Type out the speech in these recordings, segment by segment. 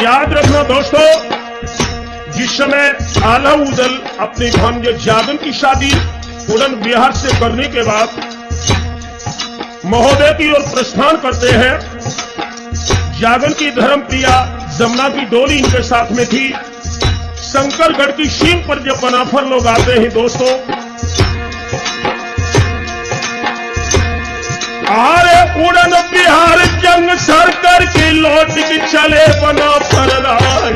याद रखना दोस्तों, जिस समय आलाउदल अपने भांजे जागन की शादी उड़न बिहार से करने के बाद महोदय की ओर प्रस्थान करते हैं। जागन की धर्मप्रिया जमुना की डोली इनके साथ में थी। शंकरगढ़ की सीम पर जब बनाफर लोग आते हैं दोस्तों, आरे उड़न बिहार जंग सर करके लौट के चले बनाफर आई,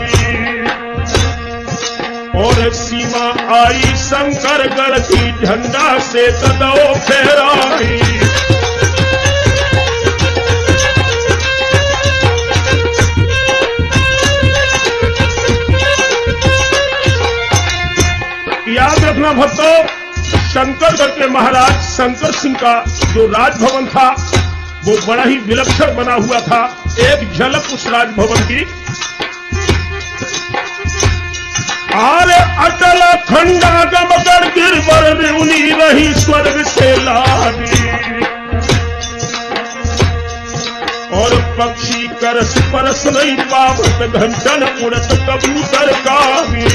और सीमा आई शंकरगढ़ की झंडा से कदम फहराई। याद रखना भक्तों, शंकरगढ़ के महाराज शंकर सिंह का जो राजभवन था वो बड़ा ही विलक्षण बना हुआ था। एक झलक उस राजभवन की। आरे अटल खंडागमगढ़ गिरवर रेउनी रही स्वर्ग से लागी, और पक्षी करस परस नहीं पावत घंटन उड़त कबूतर का भी।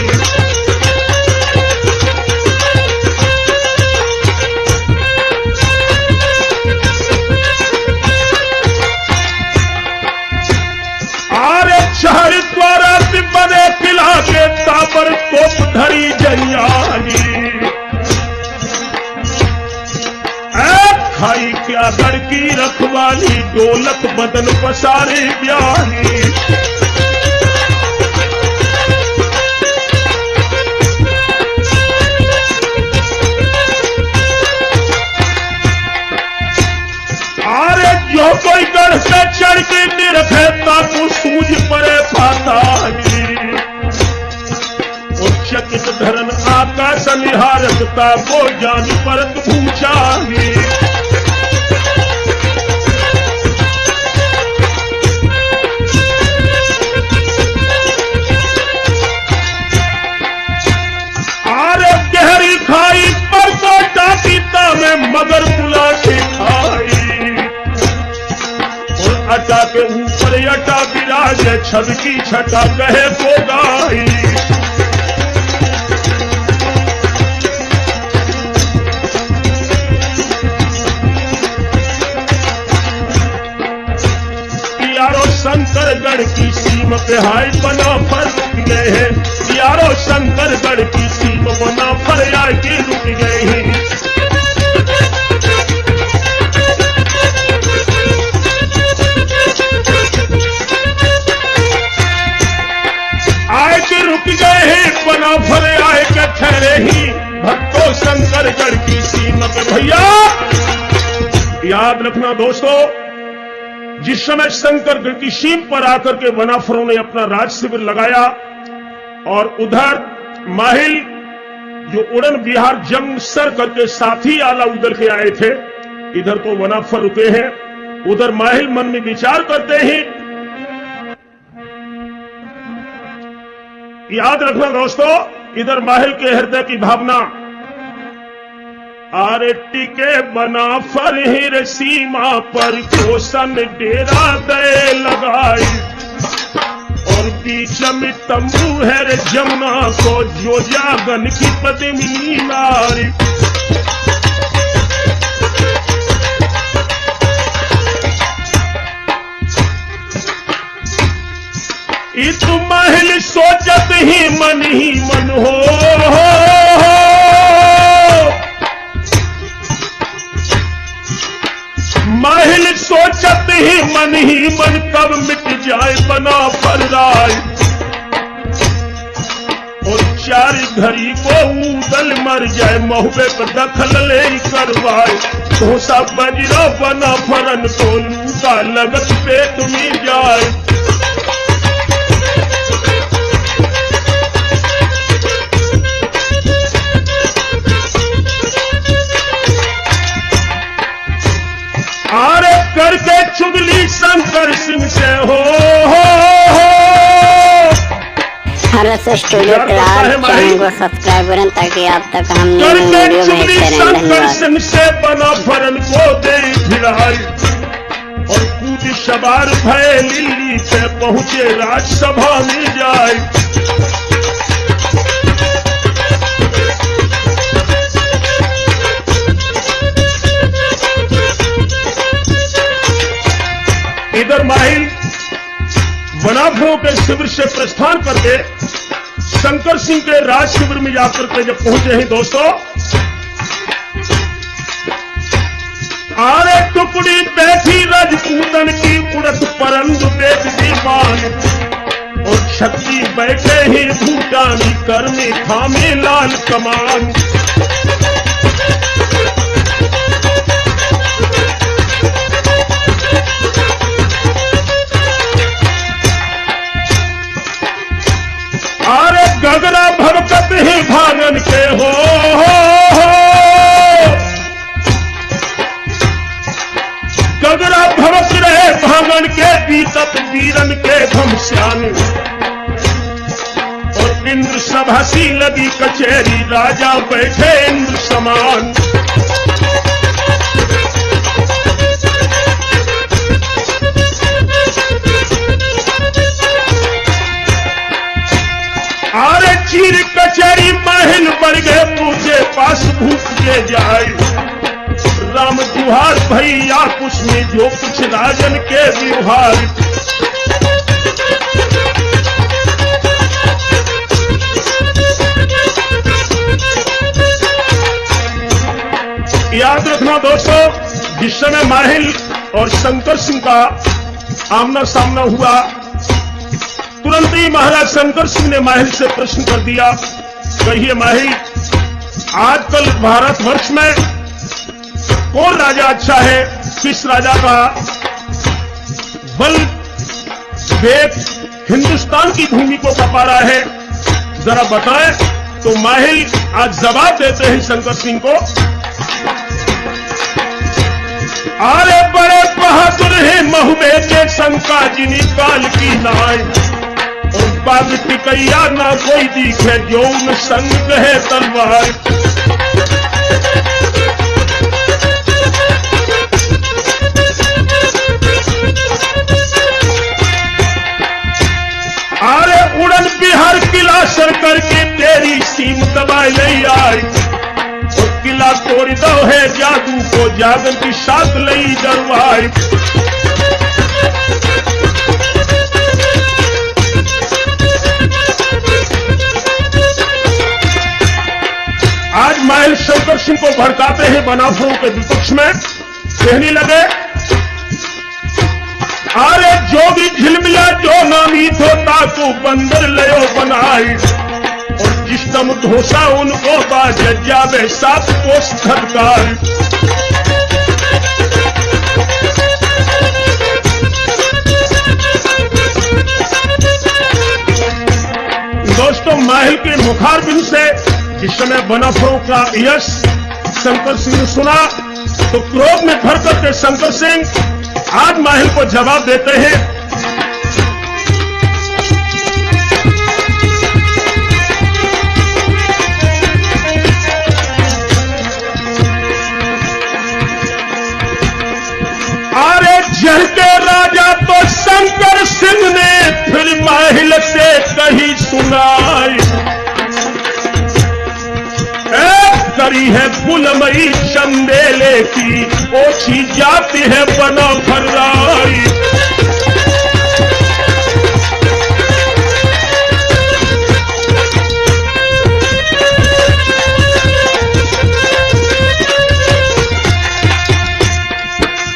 शहर द्वारा बने किला के तापर तोप धरी जयानी, खाई क्या गढ़ की रखवाली दौलत बदन पसारे ब्याही। आरे जो कोई गढ़ पे चढ़ के निरखे ताकू सूझ पड़े पाताली, और चकित धरन आकाश निहारत ताको जान परत पूछाही। आरे गहरी खाई पर तो टाकीता में मगर बुला के खाई, अटा के ऊपर अटा विराज छवि की छटा कहे को गाई। यारो शंकरगढ़ की सीम पे हाय बना पर रुक गए हैं, यारो शंकरगढ़ की सीम बना पर आके रुक गए हैं। रुक गए हैं बनाफर आए के ठहरे ही भक्तों शंकरगढ़ की सीमा पे। भैया याद रखना दोस्तों, जिस समय शंकरगढ़ की सीम पर आकर के बनाफरों ने अपना राज शिविर लगाया, और उधर माहिल जो उड़न बिहार जंग सर करके साथी आलाउदल के आए थे, इधर तो बनाफर रुके हैं। उधर माहिल मन में विचार करते हैं। याद रखना दोस्तों, इधर माहिल के हृदय की भावना, आरे टिके बनाफर हिर सीमा पर कोसन डेरा दे लगाई, और बीच में तंबू है रे जमुना को जो जागन की पद्मिनी नारी। इत महल सोचत ही मन हो, महल सोचत ही मन कब मिट जाए बनाफर राय, और चार घड़ी को उदल मर जाए महुबे पर दखल ले करवाए। घोसा बजरा बनाफरन को लूका लगत पे तुम्हें जाए। आरे करके चुगली शंकर सिंह से हो। हरस स्टूडियो चैनल को सब्सक्राइब करें ताकि आप तक हम वीडियो भेजते रहें। शंकर सिंह से बनाफरन को दे भिड़ाई, और कूद सवार भय लिल्ली पे पहुंचे राजसभा में जाए। इधर माहिल वनाफरों के शिविर से प्रस्थान करके शंकर सिंह के राज शिविर में जाकर के जब पहुंचे हैं दोस्तों, आरे टुकड़ी बैठी राजपूतन की उड़त परंद वेद दीवान, और शक्ति बैठे ही भूटानी कर में थामे लाल कमान। आरे गगरा भवकत ही भागन के हो, गगरा भवक रहे भागन के बीतत वीरन के घमश्यान, और इंद्र सभा सी लगी कचहरी राजा बैठे इंद्र समान। आरे चीर कचहरी महल बढ़ गए पूछे पास भूख के जाए, राम जुहार भैया कुछ में जो कुछ राजन के व्यवहार। याद रखना दोस्तों, जिस समय माहिल और शंकर सिंह का आमना सामना हुआ, तुरंत ही महाराज शंकर सिंह ने माहिल से प्रश्न कर दिया, कहिए माहिल, आजकल भारतवर्ष में कौन राजा अच्छा है, किस राजा का बल वेग हिंदुस्तान की भूमि को कपा रहा है, जरा बताएं। तो माहिल आज जवाब देते हैं शंकर सिंह को, आरे बड़े बहादुर है महुबे के शंका जिनी काल की नाय, और बाग टिकैया ना कोई दिखे जो उन संग है तलवार। आरे उड़न बिहार किला सर करके तेरी सीम दबाई नहीं आई, और किला तोड़ दो है जादू को जागन की साथ लई दरबार। आज माहिल शंकर सिंह को भड़काते हैं बनाफरों के विपक्ष में, कहने लगे, आरे जो भी झिलमिला जो नामी धोता को बंदर लयो बनाई, और जिस दम धोसा उनको बाज जावे सात कोस धड़कार। दोस्तों, माहिल के मुखारबिन से जिस समय बनाफरों का यश शंकर सिंह ने सुना, तो क्रोध में भर करके शंकर सिंह आज माहिल को जवाब देते हैं, अरे जह के राजा तो शंकर सिंह ने फिर माहिल से कही सुनाई, करी है फुलमई चंदेले की ओछी जाती है बना फर्राई।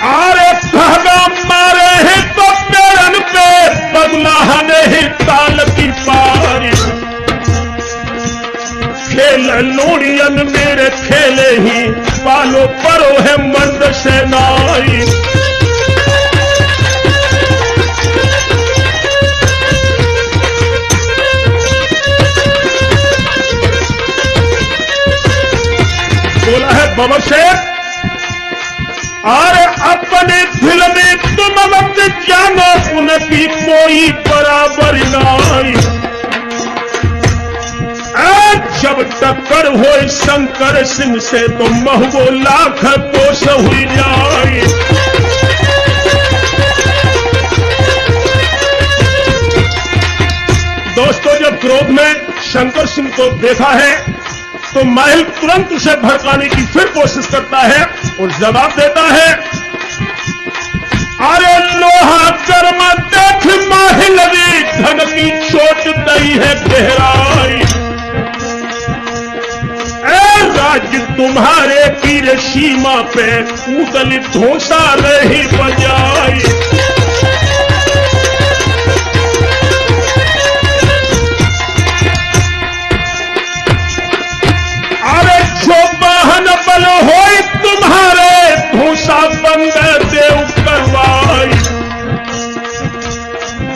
आरे धागा मारे हैं तो पेड़न पे बदला नहीं ताल की पारी, खेल लोड़ियन मेरे खेले ही पालो परो है मर्द से नाई। बोला है बबर शेर, अरे अपने दिल में तुम वक्त जानो उनकी कोई बराबर नाई, जब टक्कर हो शंकर सिंह से तो महबो लाख कोस हुई जाए। क्रोध में शंकर सिंह को देखा है तो माहिल तुरंत उसे भड़काने की फिर कोशिश करता है और जवाब देता है, अरे लोहा कर्म देख माहिल री धन की चोट दई है गहराई। ए राज्य तुम्हारे तीर सीमा पे उदल धोसा रही बजाई। अरे जो वाहन बल होई तुम्हारे धोसा बंद देव करवाई।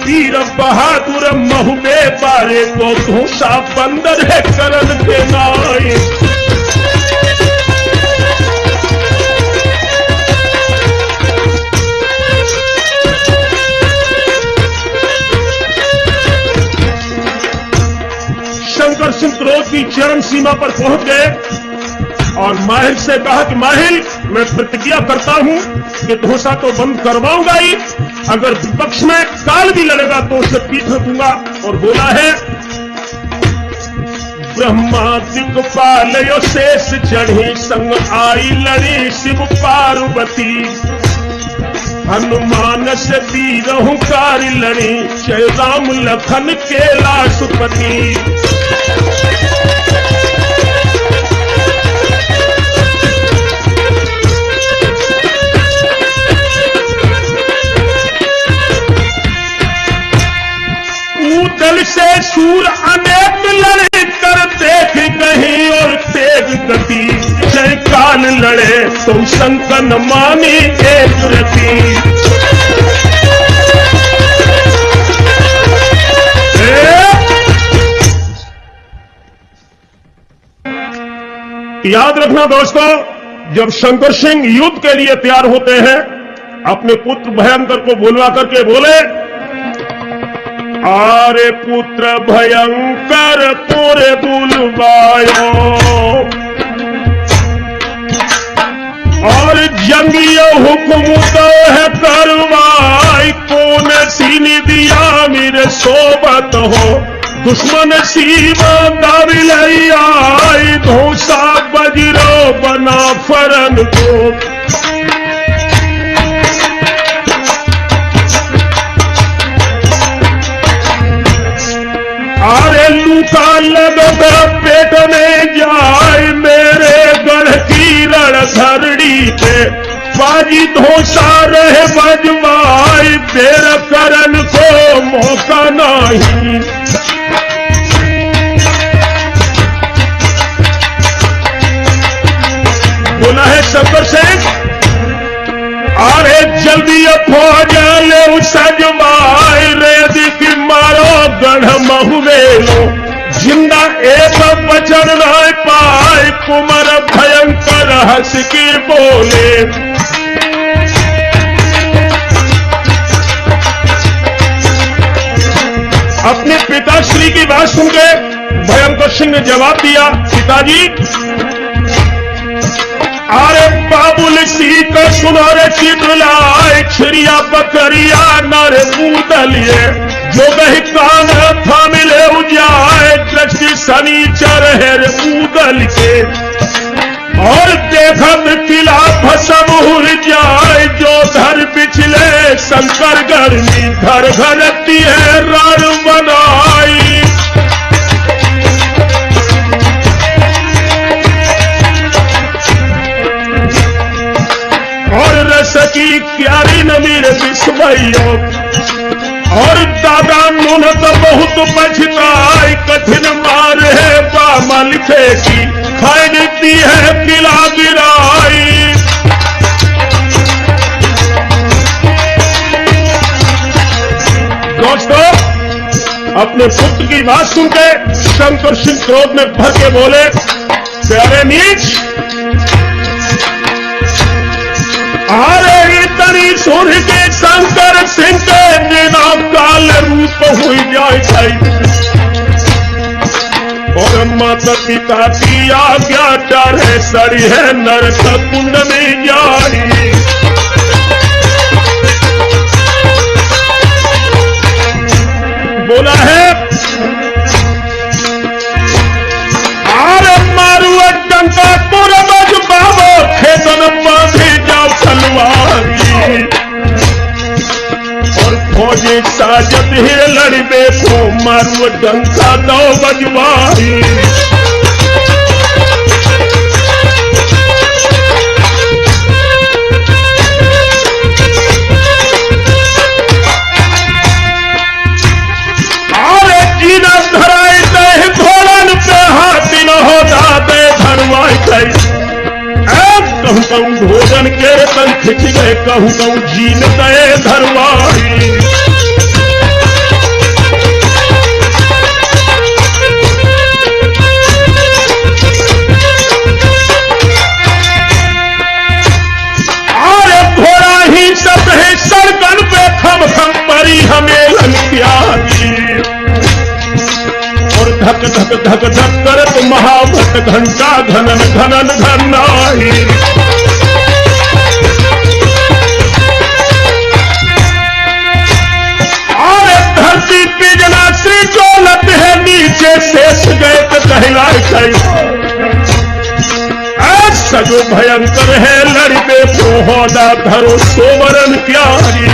वीर बहादुर महुबे बारे को धोसा बंदर है करन के नाई। शंकर सिंह क्रोध की चरम सीमा पर पहुंच गए और माहिल से कहा कि माहिल, मैं प्रतिज्ञा करता हूं कि धोसा तो बंद करवाऊंगा ही, अगर विपक्ष में काल भी लड़ेगा तो उसे पीठ दूंगा। और बोला है, ब्रह्मा दिक्पालयो शेष चढ़ी संग आई लड़ी शिव पार्वती। हनुमान से तीरहु कारी लड़ी जय राम लखन कैलाशपति। दल से सूर अनेक लड़े कर देख कहीं और तेज गति। जय काल लड़े तुम संकन मानी एक रति। याद रखना दोस्तों, जब शंकर सिंह युद्ध के लिए तैयार होते हैं, अपने पुत्र भयंकर को बुलवा करके बोले, आरे पुत्र भयंकर तोरे बुलवायो और जंगियो हुक्म तो है करवाई। कौन सी दिया मेरे सोबत हो दुश्मन सीमा दाविल आई। धोसा बजरो बना फरन को। अरे लूका लगता पेट में जाए मेरे गढ़ की रणधरणी पे। बाजी धोसा रहे बजवाई देर करन को मौका नहीं। बोला है शंकर सिंह, अरे जल्दी फौज ले सजवाई रेदी की मारो गढ़ महुवेलो। जिंदा एक बचन न पाए कुमार भयंकर हंस के बोले। अपने पिताश्री की बात सुनकर भयंकर सिंह ने जवाब दिया, पिताजी, अरे बाबुल सी का सुनारे चितलाए छिड़िया बकरिया नारे पूतलिए। जो गही कान था मिले उजाए दृष्टि शनिचर है रे पूतल के। और देखत किला भसम हुर जाए जो धर पिछले शंकर गर्मी घर घरती है रण बनाई। और रस की क्यारी न मेरे विस्मयो और दादा नून तो बहुत पछताई। कठिन मार है बामा लिखे की खाई देती है किला गिराई। दोस्तों, अपने पुत्र की बात सुनकर शंकर सिंह क्रोध में भर के बोले, प्यारे नीच, अरे इतनी सुर के शंकर सिंह के बिना काल रूप हुई जाए। और माता पिता की आज्ञा डर है सड़ी है नरक कुंड में जाई। बोला है बाजत है लड़बे को मारू डंका दो बजवाई। अरे जीना धराए दे घोड़न पे हाथी न हो दादे धरवाई कई। कहूँ कहूँ भोजन के तन खिंच गए, कहूँ कहूँ जीन गए धरवाई। अरे घोड़ा ही सब है सड़कन पे खम खम परी हमें प्यारी। और धक धक धक धक करत महाभट घंटा घनन घनन घनाई। अरे धरती पे जना श्री डोलत है नीचे शेष गए तो कहलाए कई। सजो भयंकर है लड़बे पोहोदा धरो सोवरन प्यारी।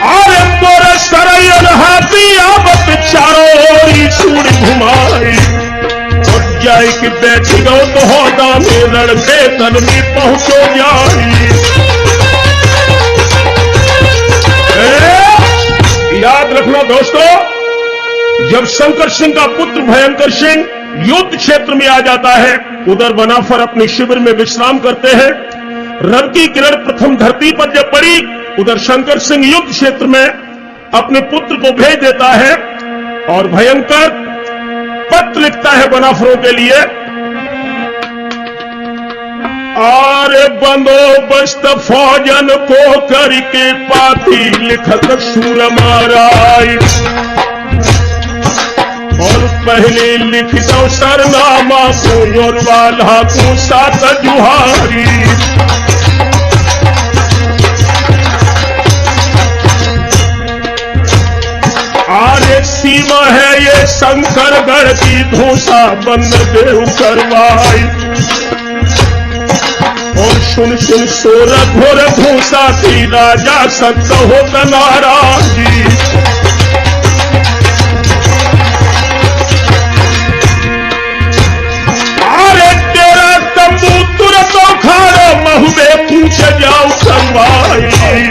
अरे मोर सरयन हाथी आवत चारों ओरी सूर घुमाई। और जाए कि बैठ गो तो होदा में लड़के तन में पहुंचो जाई। याद रखना दोस्तों, जब शंकर सिंह का पुत्र भयंकर सिंह युद्ध क्षेत्र में आ जाता है, उधर बनाफर अपने शिविर में विश्राम करते हैं। रव की किरण प्रथम धरती पर जब पड़ी, उधर शंकर सिंह युद्ध क्षेत्र में अपने पुत्र को भेज देता है और भयंकर पत्र लिखता है बनाफरों के लिए। आरे बंदोबस्त फौजन को करके पाती लिखत सूर माराई। और पहले लिख दो सरनामा को और वाला को सात जुहारी। आरे सीमा है ये शंकरगढ़ की धूसा बंद देव करवाई। और सुन सुन सोर घोर धूसा थी राजा सत्य हो नाराजी। तुरंत खाड़ो महुबे पूछ जाओ करवाई।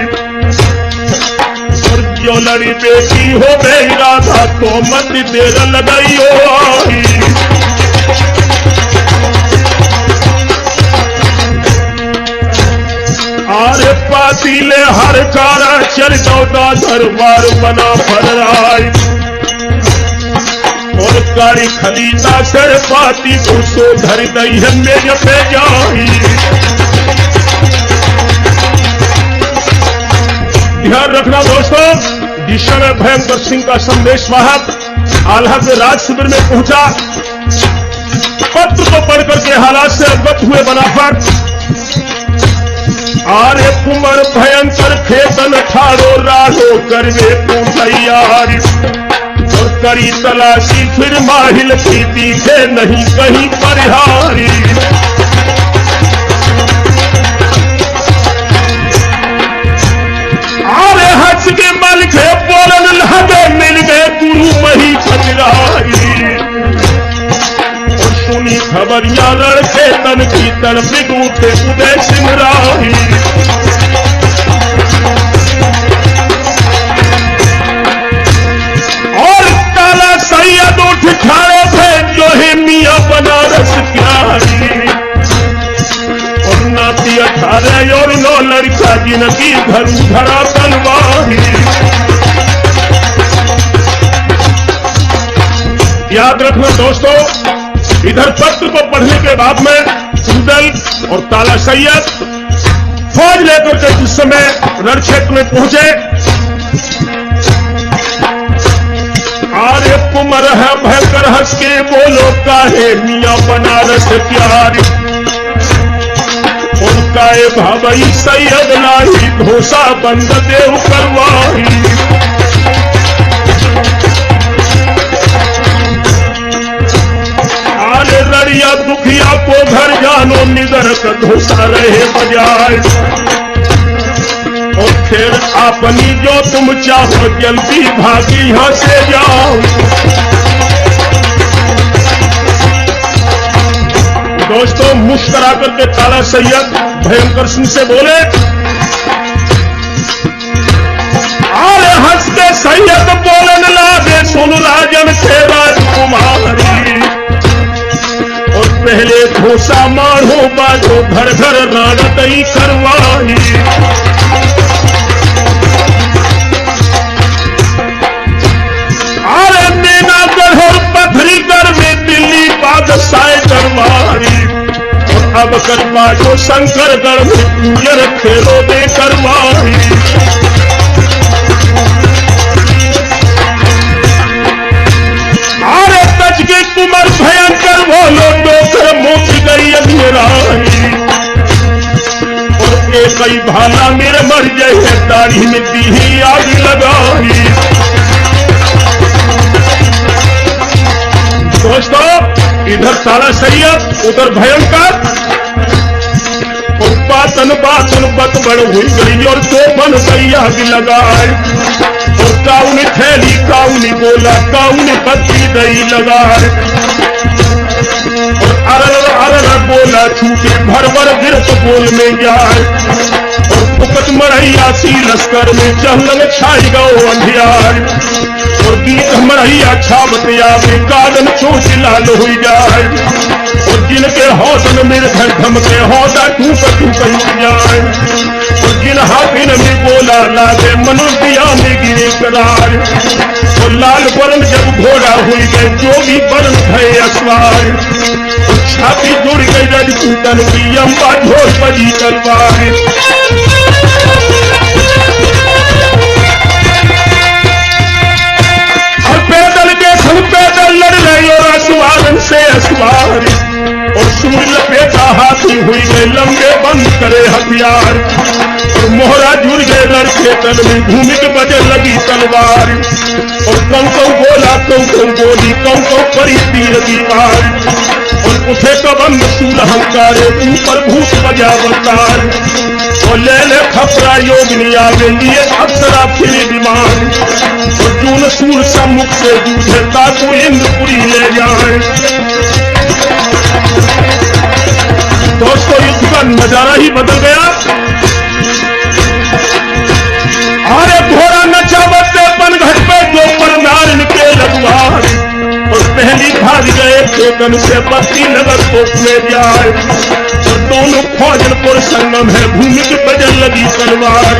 और जो लड़ी बेटी हो गई राधा तो मत देर लगाई आई। आरे पातीले हर कारा चल चौथा दरबार बना फराई। और गाड़ी खलीदा सर पाती उसको धर गई है मेज पे जाई। ध्यान रखना दोस्तों, जिस समय भयंकर सिंह का संदेश वाहक आल्हा के राज शिविर में पहुंचा, पत्र को पढ़कर के हालात से अवगत हुए बनाफर। आरे कुमर भयंकर खेतन ठाड़ो राहो करवे को तैयारी। और करी तलाशी फिर माहिल की दिखे नहीं कहीं परिहारी। अरे हंस के मल के बोलन लगे मिल गए गुरु मही खजराई। और सुनी खबरियां लड़के तन की तड़पिक उठे उदय सिंह राही। सैयद उठ खड़े थे जो है मियां बनारस प्यारी। और नाती 18 और 9 लड़का जिनकी घर धरा तलवारी। याद रखना दोस्तों, इधर पत्र को पढ़ने के बाद में उदल और ताला सैयद फौज लेकर के जिस समय रण क्षेत्र में पहुंचे, आरे कुमर है भयंकर हंस के बोलो काहे मियां बनारस प्यारी। उनका ए भाई सैयद लाई धोसा बंद देव करवाई। आरे लड़िया दुखिया को घर जानो जो निगर का धोसा रहे बजाय। और फिर अपनी जो तुम चाहो जल्दी भागी यहां से जाओ। दोस्तों मुस्कुरा करके ताला सैयद भयंकर सिंह से बोले, अरे हंस के सैयद बोलन लागे सुन राजन के राजकुमारी। और पहले घोसा मारो बाजो घर घर राडतई करवाई। अरे मीनागढ़ और पथरीगढ़ में दिल्ली बादशाह करवाई। और अब करवा जो शंकरगढ़ में पूजन खेलो दे करवाई। अरे तज के कुमार भयंकर बोलो डोकर मुख गई अधेराई। और एक ही भाला मेरे मर जाए दाढ़ी में दी आग लगाई। दोस्तों इधर ताला सैयद उधर भयंकर। और बातन बातन बत बड़ हुई गई और तो बन गई आग लगाए। और काउनी थैली काउनी बोला काउनी बत्ती दई लगाए। और अरर अरर बोला छूटे भर भर गिरत बोल में जाए। और फुकत मरैया सी लश्कर में चहल छाई गो अंधियार। और गीत मरैया छावतिया में कादन चोच लाल हुई जाए। और जिनके हौसल में घर धमके हौदा टूक टूक जाए। और जिन हाथिन में बोला लागे मनुष्या में गिरे करार। और लाल वर्ण जब घोड़ा हुई गए जो भी वर्ण भय असवार। और छाती जुड़ गई रजपूतन की अम्बा ढोल बजी तलवार। और पैदल के संग पैदल लड़ रही और असवारन से असवार। और सूर्य लपेटा हाथी हुई गए लंबे बंद करे हथियार। और मोहरा जुड़ गए लड़के तन में भूमि के बजे लगी तलवार। और कौ बोला कौ बोली कौ परी तीर दीवार। और उठे कबंद सूल हंकारे ऊपर भूत बजा अवतार। और ले ले खपरा योगनी आगे लिए अप्सरा फिर विमान। और जून सूर सम्मुख से जूझे ताकू इंद्रपुरी ले जाए। दोस्तों युद्ध का नजारा ही बदल गया। अरे घोड़ा नचावते पनघट पे जो पर नारिन के लगवार। और पहली भाग गए खेतन से बत्ती नगर कोप में जाए। और दोनों फौजनपुर संगम है भूमि के बजन लगी तलवार।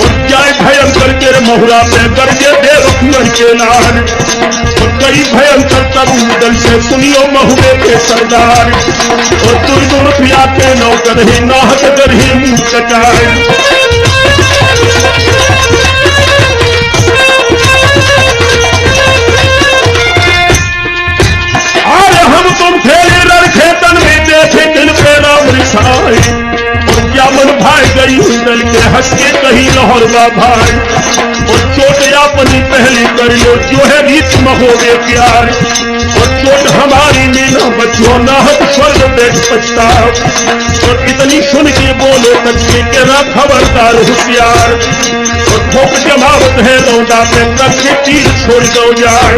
और जाए भयंकर के मोहरा पे गरजे देव कुंवर के लाल। और कई भयंकर तरुण दल से सुनियो महुए के सरदार। और दुर्गुण पिया के नौकर ही नाहक कर ही मुंह कटाए। हम तुम खेले लड़के तन में देखे किन पे राम रिसाई। और क्या मन भाई गई दल के हंस के कहीं लहरवा भाई। और चोट अपनी पहली कर लो जो है रीत महोगे प्यार। और चोट हमारी में न बचो नाहक स्वर्ग देख पछताओ। और इतनी सुन के बोलो बच्चे के ना खबरदार होशियार। और ठोक जमावत है लौंडा पे करके तीर छोड़ दो जाए।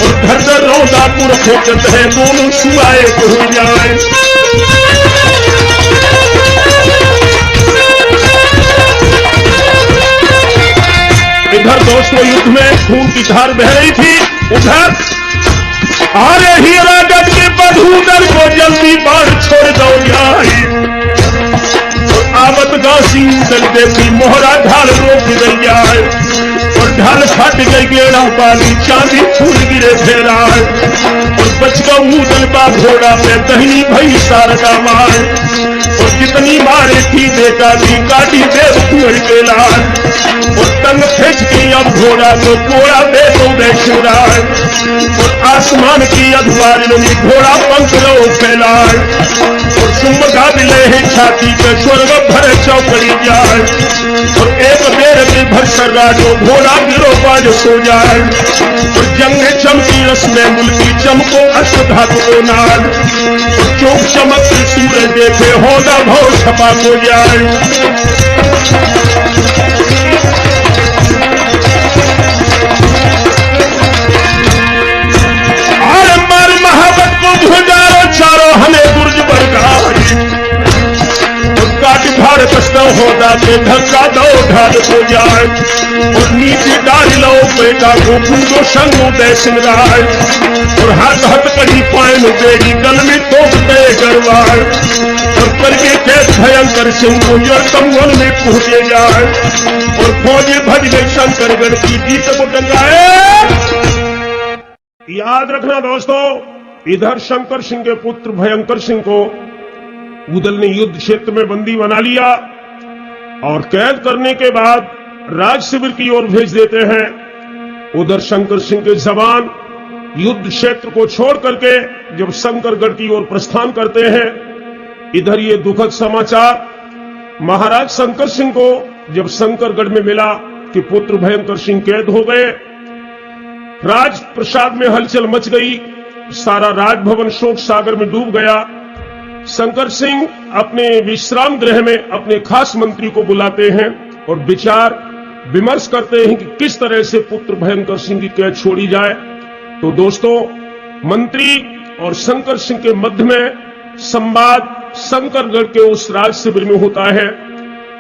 और घर घर लौंडा पुर ठोकत है दोनों सुआए हो जाए। इधर दोस्तों युद्ध में खून की धार बह रही थी। उधर अरे हीरा गढ़ के बधूदर को जल्दी बाढ़ छोड़ दो जाए। आवत गांसी उदल देती मोहरा ढाल रोक गई जाए। और ढाल फट गई गेड़ा पानी चांदी फूल गिरे फेरा। और बच गौ उदल बा घोड़ा पे दहनी भई सारदा मार। और जितनी मारे थी देखा थी काटी देव कुंवर के लाल। और जंग खिंचती अब घोड़ा तो घोड़ा दे दो शिवराय। और आसमान की अधवारियों में घोड़ा पंख लो फैलाए। और सुमगा मिले है छाती पे स्वर्ग भर चौकड़ी जाए। और एक बेर में भर सर्राजो घोड़ा गिरो बाज सो जाए। और जंग चमकी रस्में मुल्की चमको अष्ट धातु नाल। चौक चमक सूरज देखे होदा भव छपा हो जाए। भुजारो चारो हमें गुर्ज बरगारी। काट भार कष्ट होता के धक्का दो ढाल हो जाए। और नीचे डाल लो बेटा को पूजो संगो दे सिंगार। और हाथ हाथ कड़ी पायन बेड़ी गल में तोप दे गरवार। और करके कैद भयंकर सिंह को और कमगोल में पहुंचे जाए। और फौजी भज गए शंकरगढ़ की जीत को डंगाए। याद रखना दोस्तों, इधर शंकर सिंह के पुत्र भयंकर सिंह को उदल ने युद्ध क्षेत्र में बंदी बना लिया और कैद करने के बाद राज शिविर की ओर भेज देते हैं। उधर शंकर सिंह के जवान युद्ध क्षेत्र को छोड़ करके जब शंकरगढ़ की ओर प्रस्थान करते हैं, इधर ये दुखद समाचार महाराज शंकर सिंह को जब शंकरगढ़ में मिला कि पुत्र भयंकर सिंह कैद हो गए, राज प्रसाद में हलचल मच गई। सारा राजभवन शोक सागर में डूब गया। शंकर सिंह अपने विश्राम गृह में अपने खास मंत्री को बुलाते हैं और विचार विमर्श करते हैं कि किस तरह से पुत्र भयंकर सिंह की कैद छोड़ी जाए। तो दोस्तों, मंत्री और शंकर सिंह के मध्य में संवाद शंकरगढ़ के उस राज शिविर में होता है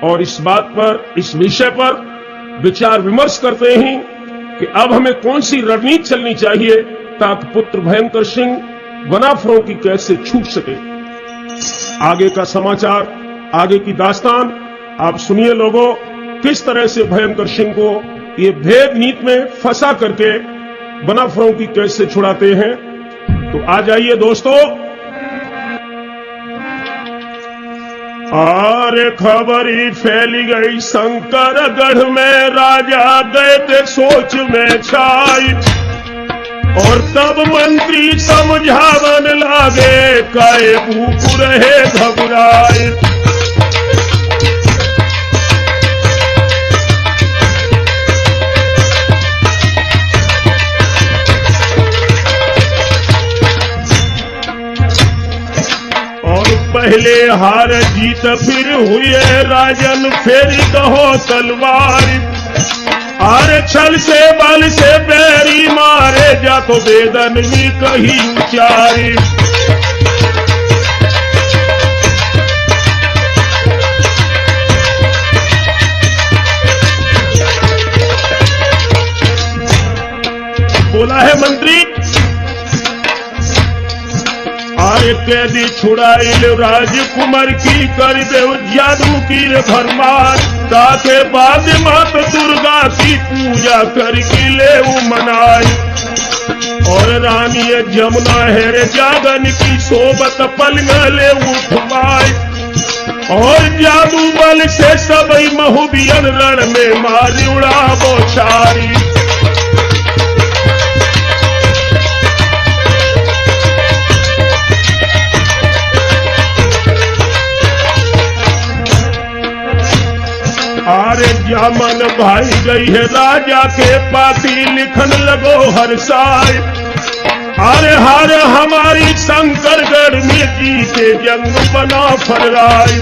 और इस बात पर, इस विषय पर विचार विमर्श करते हैं कि अब हमें कौन सी रणनीति चलनी चाहिए ताकि पुत्र भयंकर सिंह बनाफरों की कैद से छूट सके। आगे का समाचार, आगे की दास्तान आप सुनिए लोगों, किस तरह से भयंकर सिंह को ये भेद नीति में फंसा करके बनाफरों की कैद से छुड़ाते हैं। तो आ जाइए दोस्तों। अरे खबरी फैली गई शंकरगढ़ में, राजा गए थे सोच में छाई। और तब मंत्री समझावन लागे, काए भूख रहे घबराए। और पहले हार जीत फिर हुए राजन, फेरी कहो तलवार। अरे छल से बल से बैरी मारे, जा तो वेदन भी कही उचारी। बोला है मंत्री, अरे कैदी छुड़ाई राजकुमार की, कर दे जादू की भरमार। ताके बाद मात दुर्गा की पूजा करके ले मनाई। और रानी जमुना है जागन की सोबत पलंगले उठवाई। और जादू बल से सबई महुबियन रण में मारी उड़ा बोछारी। अरे जामन भाई गई है राजा के पाती, लिखन लगो हर साय। अरे हार हमारी शंकरगढ़ में जीते जंग बना फराय।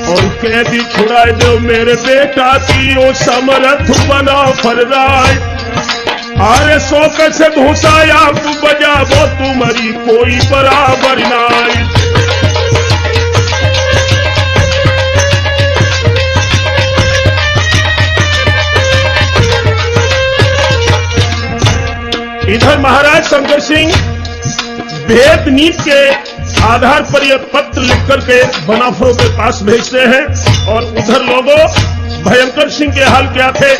और कैदी छुड़ाए दो मेरे बेटा की, ओ समरथ बना फराय। अरे शोक से भूसाया तू बजाबो, तुम्हारी कोई बराबर नाई। इधर महाराज शंकर सिंह भेद नीति के आधार पर यह पत्र लिख करके बनाफरों के पास भेजते हैं। और उधर लोगों भयंकर सिंह के हाल क्या थे।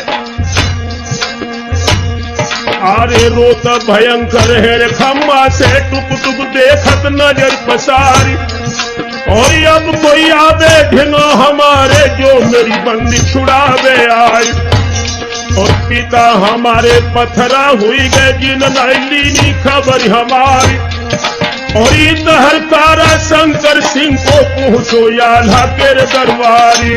अरे रोत भयंकर है खम्बा से, टुक टुक देखत नजर पसारी। और अब कोई आवे ढिनो हमारे, जो मेरी बंदी छुड़ावे आए। और पिता हमारे पथरा हुई गए जिन नैली नी खबर हमारी। और इधर तारा शंकर सिंह को पहुंचो याला के दरबारी।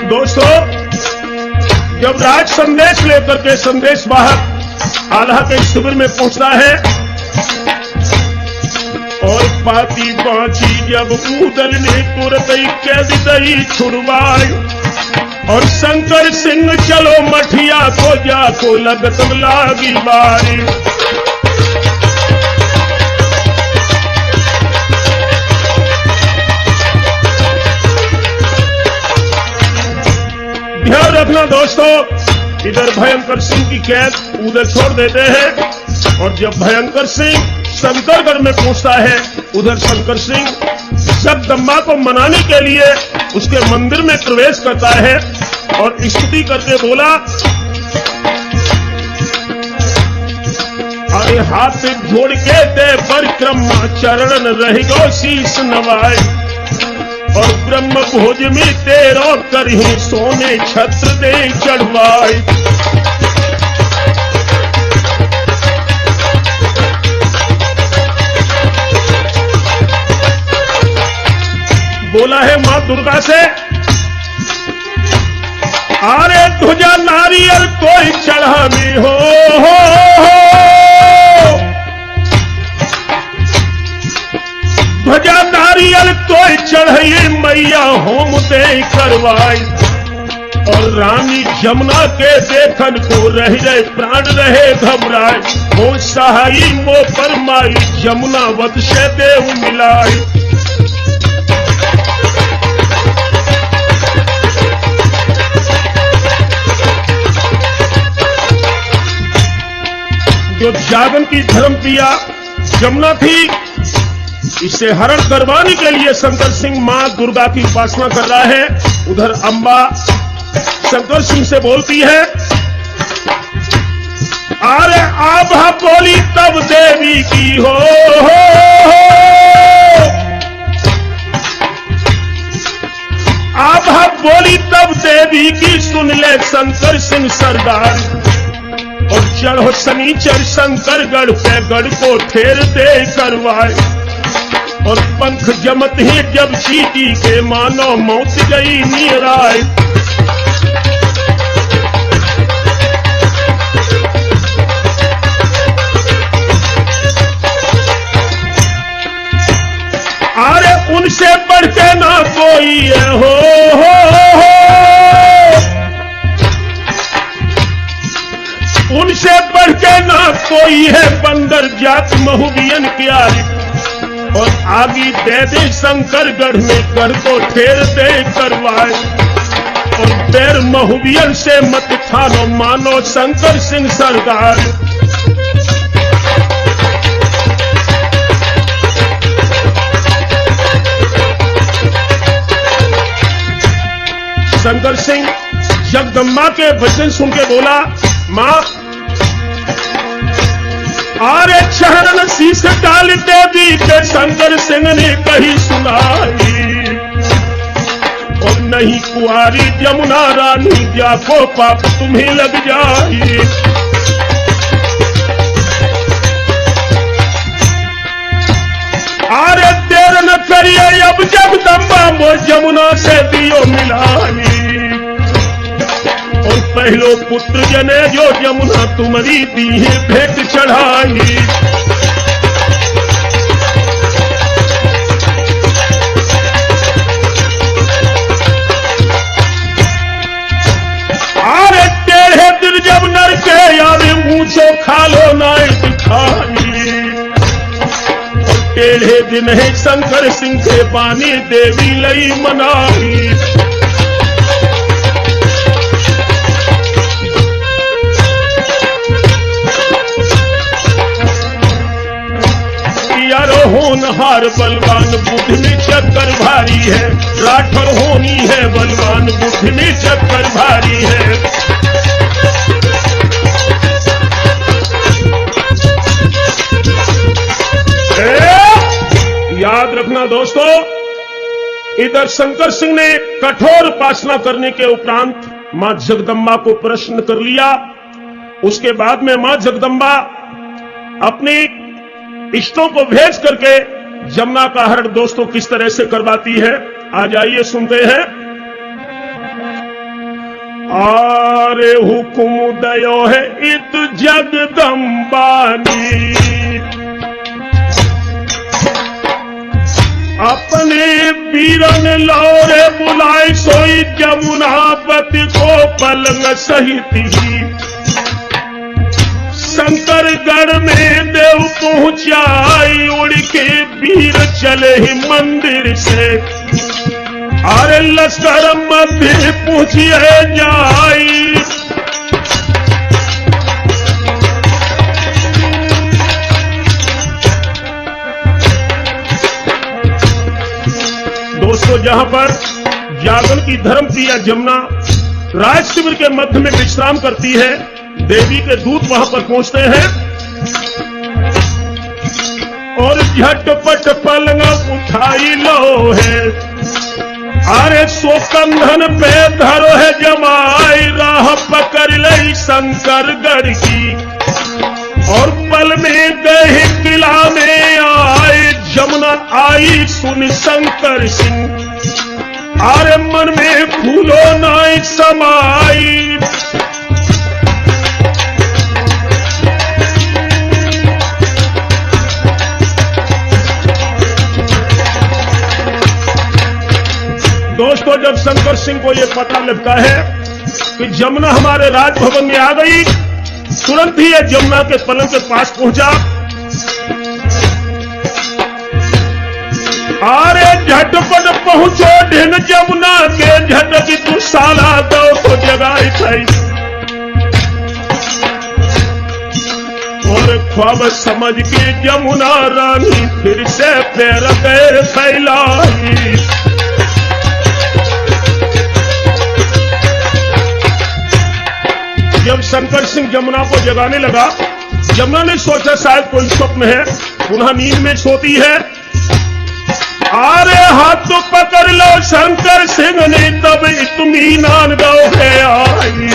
दोस्तों, जब राज संदेश लेकर के संदेश वाहक आल्हा के शिविर में पहुंचता है और पाती बाची जब उदल ने तुरंत ही कैद दई छुड़वाई। और शंकर सिंह चलो मठिया को जाको लगत लागी बारी। ध्यान रखना दोस्तों, इधर भयंकर सिंह की कैद उधर छोड़ देते हैं। और जब भयंकर सिंह शंकरगढ़ में पहुंचता है, उधर शंकर सिंह जगदम्बा को मनाने के लिए उसके मंदिर में प्रवेश करता है और स्तुति करके बोला, अरे हाथ जोड़ के दे परिक्रमा चरण रह गो शीश नवाए। और ब्रह्म भोज में तेरा करही सोने छत्र दे चढ़वाए। बोला है मां दुर्गा से, अरे ध्वजा नारियल कोई चढ़ावी हो। ध्वजा नारियल कोई चढ़ाई मैया होम दे करवाई। और रानी जमुना के देखन को रह रहे प्राण रहे घबराए। हो सहाई मो परमाई जमुना वध से देव मिलाई। जो जागन की धर्म प्रिया जमुना थी, इसे हरण करवाने के लिए शंकर सिंह मां दुर्गा की उपासना कर रहा है। उधर अम्बा शंकर सिंह से बोलती है, अरे आभा बोली तब देवी की हो। आभा बोली तब देवी की सुन ले शंकर सिंह सरदार। और चढ़ो शनिचर शंकरगढ़ पे गढ़ को ठेर दे करवाए। और पंख जमत ही जब चीटी के मानो मौत गई नीराय। अरे उनसे बढ़ के ना कोई है हो। उनसे बढ़ के ना कोई है बंदर जात महुबियन प्यारी। और आगे दे दे शंकरगढ़ में कर को ठेर दे करवाए। और पैर महुबियन से मत ठानो मानो शंकर सिंह सरदार। शंकर सिंह जगदम्बा के वचन सुन के बोला, मां अरे चरण शीश डाल देवी के शंकर सिंह ने कही सुनाई। और नहीं कुआरी जमुना रानी जाको पाप तुम्हें लग जाई। अरे देर न करिए अब जगदम्बा मो जमुना से दियो मिलाई। और पहलो पुत्र जने जो जमुना तुम्हारी दी है भेंट चढ़ाई। अरे टेढ़े दिल जब नर के यारे ऊंचो खालो नाय दिखाई। टेढ़े दिन है शंकर सिंह के पानी देवी लई मनाई। होनहार बलवान बुद्ध में चक्कर भारी है। राठौर होनी है बलवान बुद्ध में चक्कर भारी है। हाँ दोस्तों, इधर शंकर सिंह ने कठोर उपासना करने के उपरांत मां जगदम्बा को प्रश्न कर लिया। उसके बाद में मां जगदम्बा अपने इष्टों को भेज करके जमुना का हरण दोस्तों किस तरह से करवाती है, आज आइए सुनते हैं। आरे हुकुम दयो है इत जगदम्बानी, अपने वीरन लौरे बुलाए सोई जमुनापति को पलंग सहित ही। शंकरगढ़ में देव पहुंचाई उड़ के वीर चले ही मंदिर से। अरे लश्कर मध्य पूछिए जाई, दोस्तों जहां पर जागरण की धर्मप्रिया जमुना राज शिविर के मध्य में विश्राम करती है, देवी के दूत वहां पर पहुंचते हैं और झटपट पलंग उठाई लो है। अरे सो कंधन पे धरो है जमाई, राह पकड़ लई शंकरगढ़ की। और पल में गए किला में आए, जमुना आई सुन शंकर सिंह। अरे मन में फूलो नाई समाई, दोस्तों जब शंकर सिंह को यह पता लगता है कि जमुना हमारे राजभवन में आ गई, तुरंत ही यह जमुना के पलंग के पास पहुंचा। अरे झटपट पहुंचो ढिन जमुना के, झटकी तू साला दो तो जगाई थई। और ख्वाब समझ के जमुना रानी फिर से पैर गए फैलाई। जब शंकर सिंह जमुना को जगाने लगा, जमुना ने सोचा शायद कोई स्वप्न है, पुनः नींद में सोती है। अरे हाथ तो पकड़ लो शंकर सिंह ने, तब इत्मीनान गाँव है आई।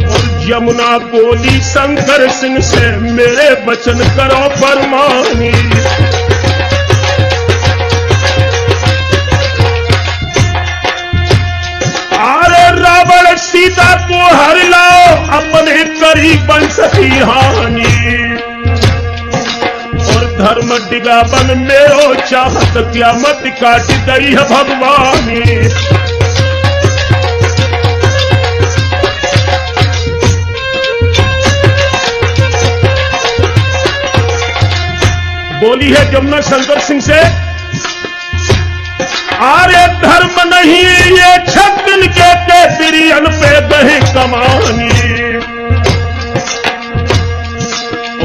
और जमुना बोली शंकर सिंह से, मेरे वचन करो फरमानी। रावण सीता को हर लाओ, अपने करीब बन सकी हानि। और धर्म डिगा बन मेरो चाहत, क्या मत काट गई है भगवानी। बोली है जमुना शंकर सिंह से, आरे धर्म नहीं ये छत्तीन के तेरियन पे दही कमानी।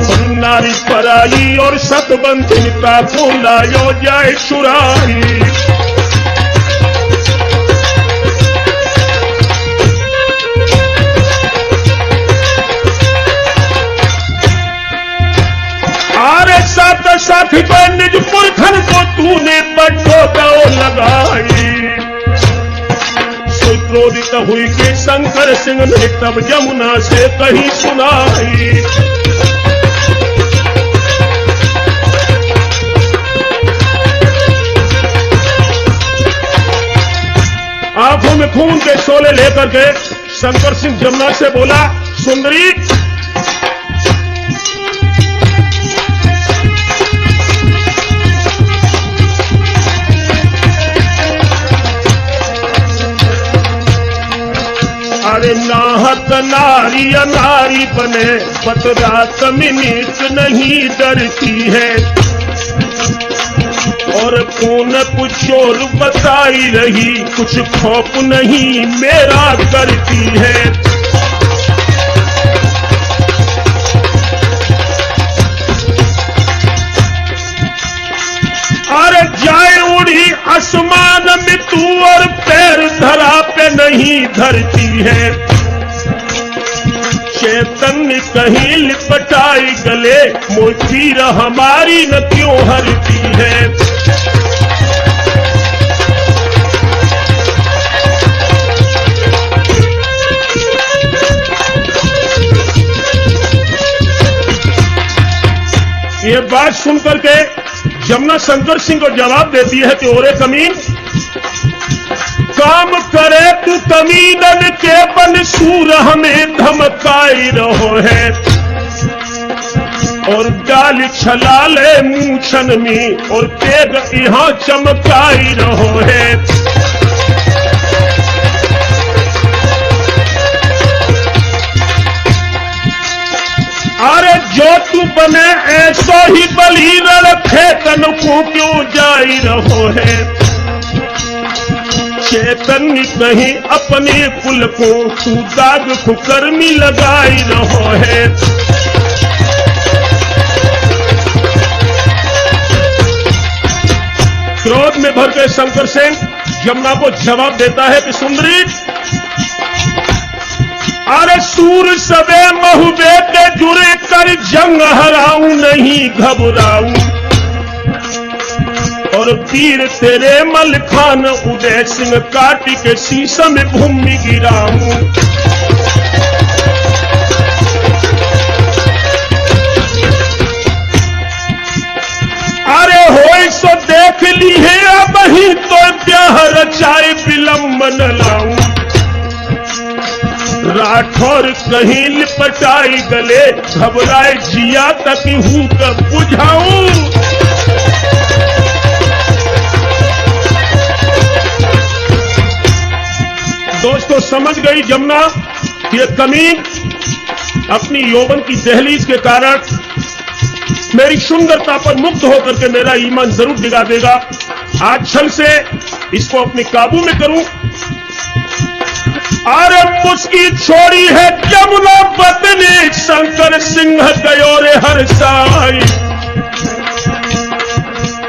और नारी पराई और सतबंधिता को लायो जाए चुराई। आरे साथ साथी को निज पुरखन को तूने बड्डो दाव लगाई। क्रोधित हुई के शंकर सिंह ने तब जमुना से कहीं सुनाई। आंखों में खून के शोले लेकर के शंकर सिंह जमुना से बोला, सुंदरी अरे नाहक नारी अनारी बने, बतरात मिनट नहीं डरती है। और कौन कुछ और बताई रही, कुछ खौफ नहीं मेरा करती है। अरे जाए उड़ी आसमान में तू, और पैर धरा पे नहीं धरती है। चैतन्य कहीं लिपटाई गले, मोह पीर हमारी न क्यों हरती है। ये बात सुनकर के जमुना शंकर सिंह को जवाब देती है कि ओरे कमीन, काम करे तू कमीनन के बन सूर हमें धमकाई रहो है, और डाल छलाले मूछन में और तेग यहाँ चमकाई रहो है। अरे जो तू बने ऐसो ही बली रखे तन को क्यों जाई रहो है। चैतन्य कहीं अपने कुल को तू दाग कुकर्मी लगाई रहो है। क्रोध में भर के शंकर सिंह जमुना को जवाब देता है कि सुंदरी, अरे सूर सबे महुबे के जुड़े कर जंग हराऊं नहीं घबराऊं, और वीर तेरे मलखान उदय सिंह काटी के शीशम में भूमि गिराऊं। अरे होई सो देख ली है अब ही तो ब्याह रचाए विलंब न लाऊं, राठौर कहीं लिपटाई गले घबराए जिया तक हूं कब बुझाऊं। दोस्तों समझ गई जमुना कि ये कमीन अपनी यौवन की दहलीज के कारण मेरी सुंदरता पर मुग्ध होकर के मेरा ईमान जरूर डिगा देगा। आज छल से इसको अपने काबू में करूं। अरे मुस्की छोड़ी है जमुना पत्नी, शंकर सिंह गयो रे हर साई,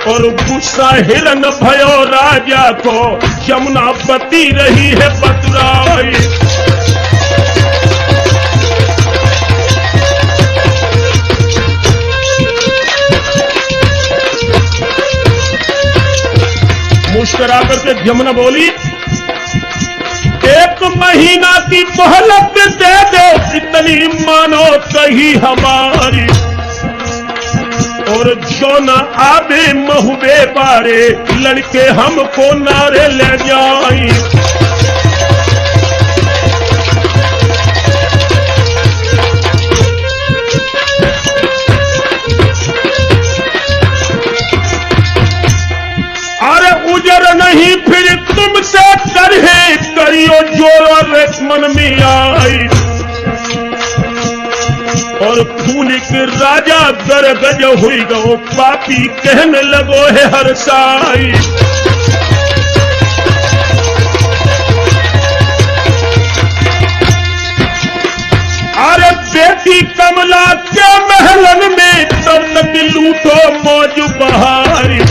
और गुस्सा हिरन भयो राजा को जमुना बती रही है बतराई। मुस्कुरा करके जमुना बोली, एक महीना की मोहलत दे दो इतनी मानो कही हमारी, और जो न आवे महुबे बारे लड़के हमको नारे ले जाई। अरे उजर नहीं फिर तुमसे करहे करियो जो मन में आई, और खून के राजा दरगज हुई गो पापी कहने लगो है हर साई। अरे बेटी कमला के महलन में तब तक लूटो मौज बहारी,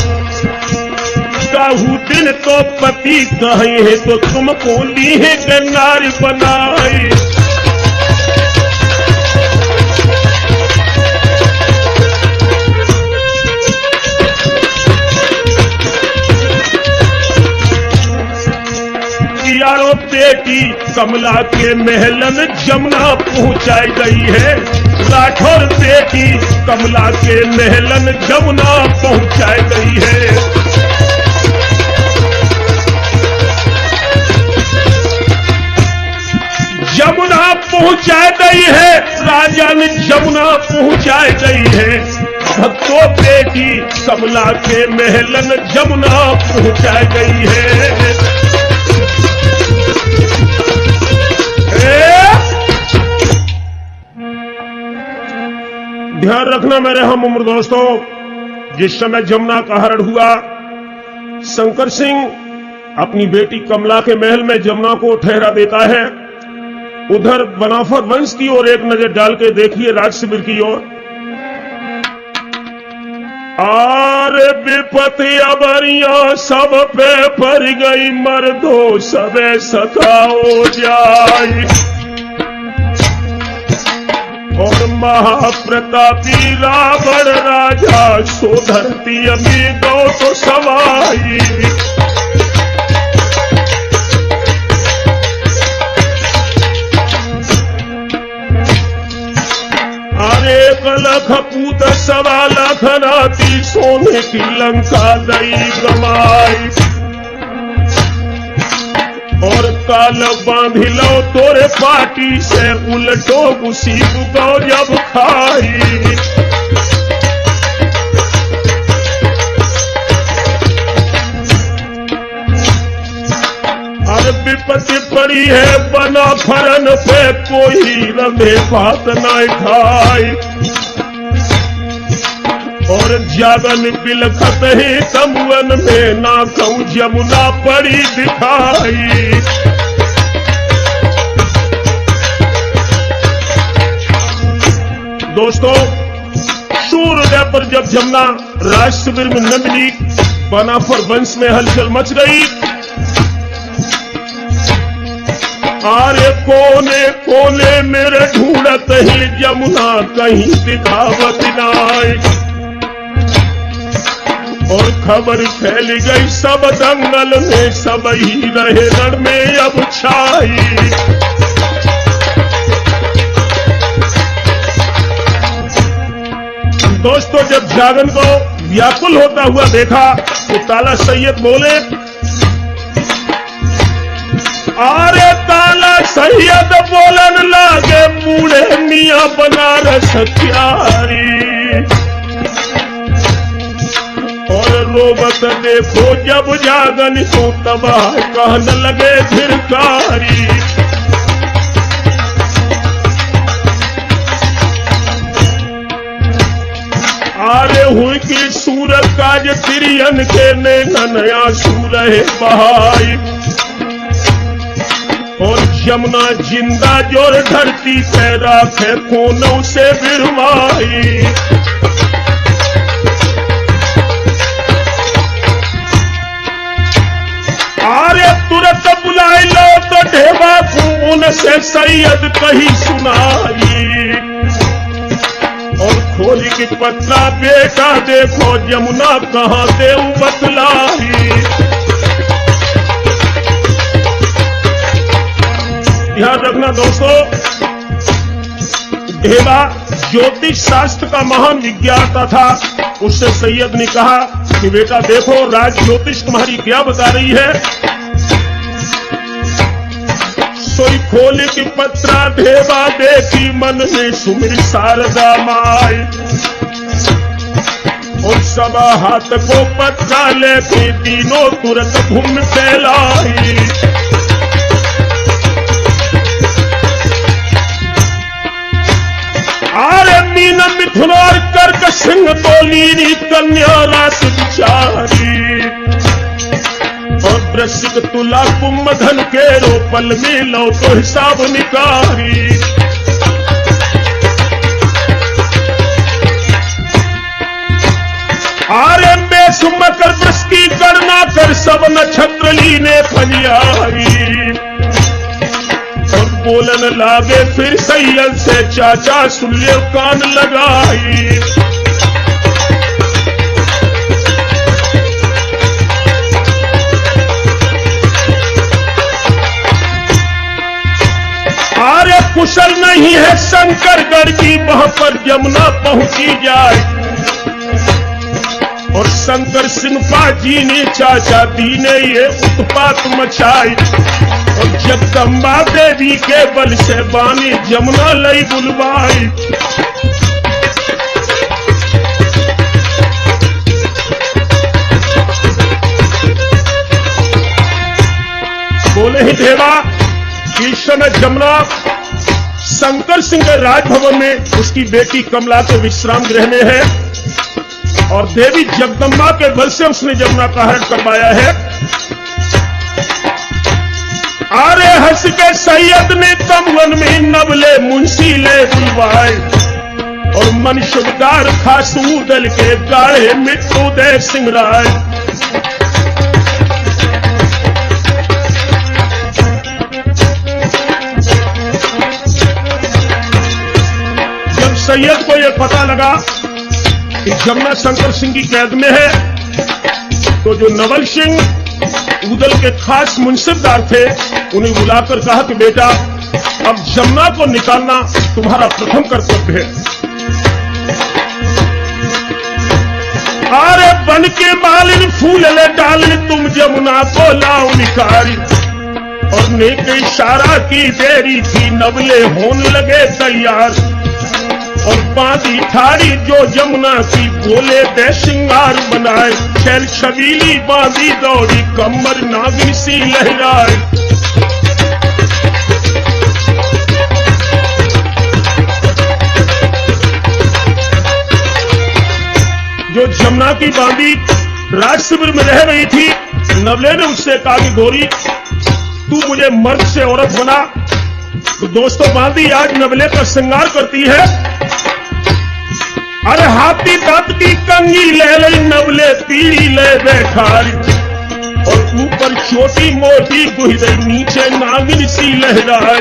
काहू दिन तो पति कहे है तो तुमको ली है गन्नारी बनाई। यारो बेटी कमला के महलन जमुना पहुंचाई गई है, राठौर बेटी कमला के महलन जमुना पहुंचाई गई है। जमुना पहुंचाई गई है, राजा ने जमुना पहुंचाई गई है, भक्तों बेटी कमला के महलन जमुना पहुंचाई गई है। ध्यान रखना मेरे हम उम्र दोस्तों, जिस समय जमुना का हरण हुआ, शंकर सिंह अपनी बेटी कमला के महल में जमुना को ठहरा देता है। उधर बनाफर वंश की ओर एक नजर डाल के देखिए राज शिविर की ओर। आरे विपत्ति अबरिया सब पे पर गई, मर्दो सबे सताओ जाई। और महाप्रतापी रावण राजा सो धरती अमी गौ तो सवाई। अरे कलख पूत 1.25 लाख नाती सोने की लंका दई गमाई। और काल बांधिलो तोरे पाटी से उलटो उसी गौ जब खाई। और विपत्ति पड़ी है बना फरन पे कोई रंधे भात न खाई। और जागन बिलखत ही तमुअन में ना कहूं जमुना पड़ी दिखाई। दोस्तों, सूर्योदय पर जब जमुना राज शिविर में न मिली, बनाफर वंश में हलचल मच गई। आरे कोने कोने मेरे ढूंढत ही जमुना कहीं दिखावत नाई। और खबर फैल गई सब दंगल में, सब ही रहे रण में अब छाई। दोस्तों, जब जागन को व्याकुल होता हुआ देखा तो ताला सैयद बोले, अरे ताला सैयद बोलन लागे बूढ़े मियां बनारस प्यारी। और रोबत देखो जब जागन को तबाह कहने लगे धिरकारी। आरे हुई की सूरत काज तिरियन के ने नया सूरह बहाई। और जमुना जिंदा जोर धरती पे राखे कोनों से बिरवाई। आरे तुरंत बुलाई लो तो ढेबा को उनसे सैयद कही सुनाई। और खोली की पत्रा बेटा देखो जमुना कहाँ से बतलाई। ध्यान रखना दोस्तों, ढेबा ज्योतिष शास्त्र का महान विज्ञाता था। उससे सैयद ने कहा कि बेटा देखो राज ज्योतिष तुम्हारी क्या बता रही है। सोई खोल की पत्रा ढेबा देखी मन में सुमिर शारदा माई। और सब हाथ को पत्रा लेके तीनों तुरंत घूम फैलाई। आरे मीन मिथुन और कर्क सिंह तोलीनी कन्या रास विचारी। और वृश्चिक तुला कुंभ धन के रोपल में लो तो हिसाब निकारी। आरे मेष मकर वृष की गणना कर सब नक्षत्र लीने फनियारी। और बोलन लागे फिर सैयद से चाचा सुन ले कान लगाई। आरे कुशल नहीं है शंकरगढ़ की, वहां पर जमुना पहुंची जाए। और शंकर सिंह पाजी ने चाचा दी ने ये उत्पात मचाई। और जगदम्बा देवी के बल से बानी जमुना लई बुलवाई। बोले ही देवा इस समय जमुना शंकर सिंह के राजभवन में उसकी बेटी कमला के विश्राम गृह में है। और देवी जगदम्बा के बल से उसने जमुना का हरण करवाया है। आरे हंस के सैयद ने तमवन में नवले मुंशी ले बुलवाए। और मन शुभदार खासू दल के गाढ़े मिट्टू दे सिंह राय। सैयद को यह पता लगा कि जमुना शंकर सिंह की कैद में है, तो जो नवल सिंह उदल के खास मुंसिफदार थे, उन्हें बुलाकर कहा कि बेटा, अब जमुना को निकालना तुम्हारा प्रथम कर्तव्य है। अरे बन के मालिन फूल ले डालिन, तुम जमुना को लाओ निकाली। और नेक इशारा की देरी थी, नवले होने लगे तैयार। और बांधी थारी जो जमुना की, बोले दे श्रृंगार बनाए। शैल छबीली बांधी दौड़ी, कमर नागिन सी लहराए। जो जमुना की बांधी राज शिविर में रह रही थी, नवले ने उससे कहा कि गोरी, तू मुझे मर्द से औरत बना। तो दोस्तों, बांधी आज नवले का श्रृंगार करती है। अरे हाथी दांत की कंगी ले लई, नवले पीड़ी ले बैठारी। और ऊपर छोटी मोटी गुहरी, नीचे नागिन सी लहराए।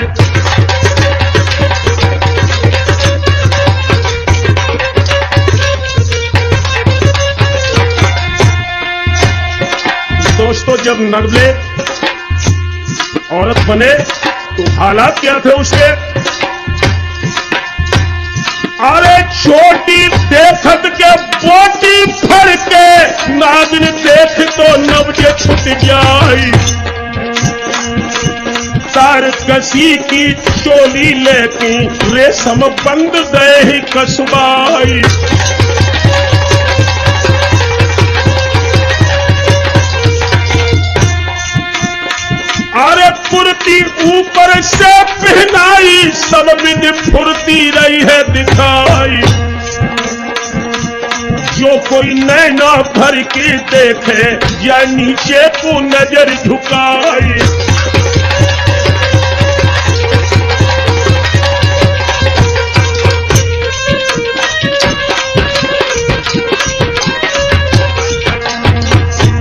दोस्तों, जब नवले औरत बने तो हालात क्या थे उसके? अरे छोटी देखत के बोटी फड़ के, नागिन देख तो नवले छुट जाई। तार कसी की चोली लेती, रेशम बंद गए ही कसबाई। अरे फुर्ती ऊपर से पहनाई, सब विध फुर्ती रही है दिखाई। जो कोई नैना भर के देखे, या नीचे को नजर झुकाई।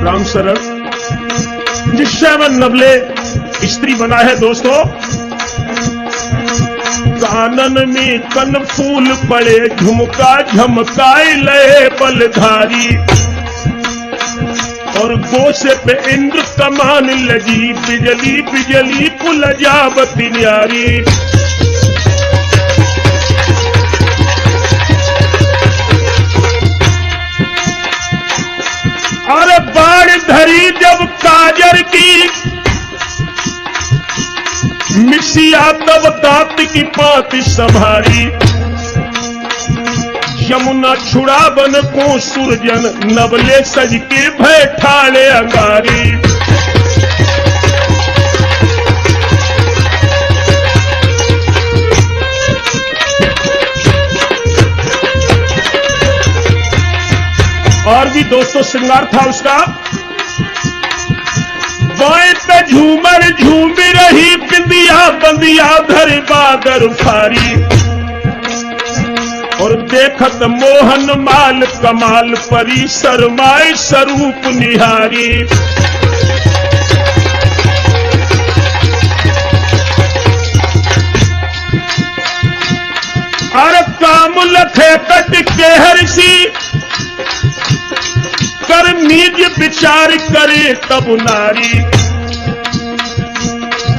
राम शरण जिससे वह नवले स्त्री बना है। दोस्तों, कानन में कन फूल पड़े, झुमका झमकाए लए बलधारी। और गोसे पे इंद्र कमान लगी, बिजली बिजली कुलजावती न्यारी। अरे बाण धरी जब काजर की, मिसिया तब दांत की पात संभारी। यमुना छुड़ा बन को सुरजन, नवले सज के बैठाड़े अंगारी। और भी दोस्तों श्रृंगार था उसका। बाएं पे झूमर झूम रही, बिंदिया बंदिया धर बादर फारी। और देखत मोहन माल कमाल, परी शरमाए स्वरूप निहारी। अरे काम लखे कट के हरसी, कर निज विचार करे तब नारी।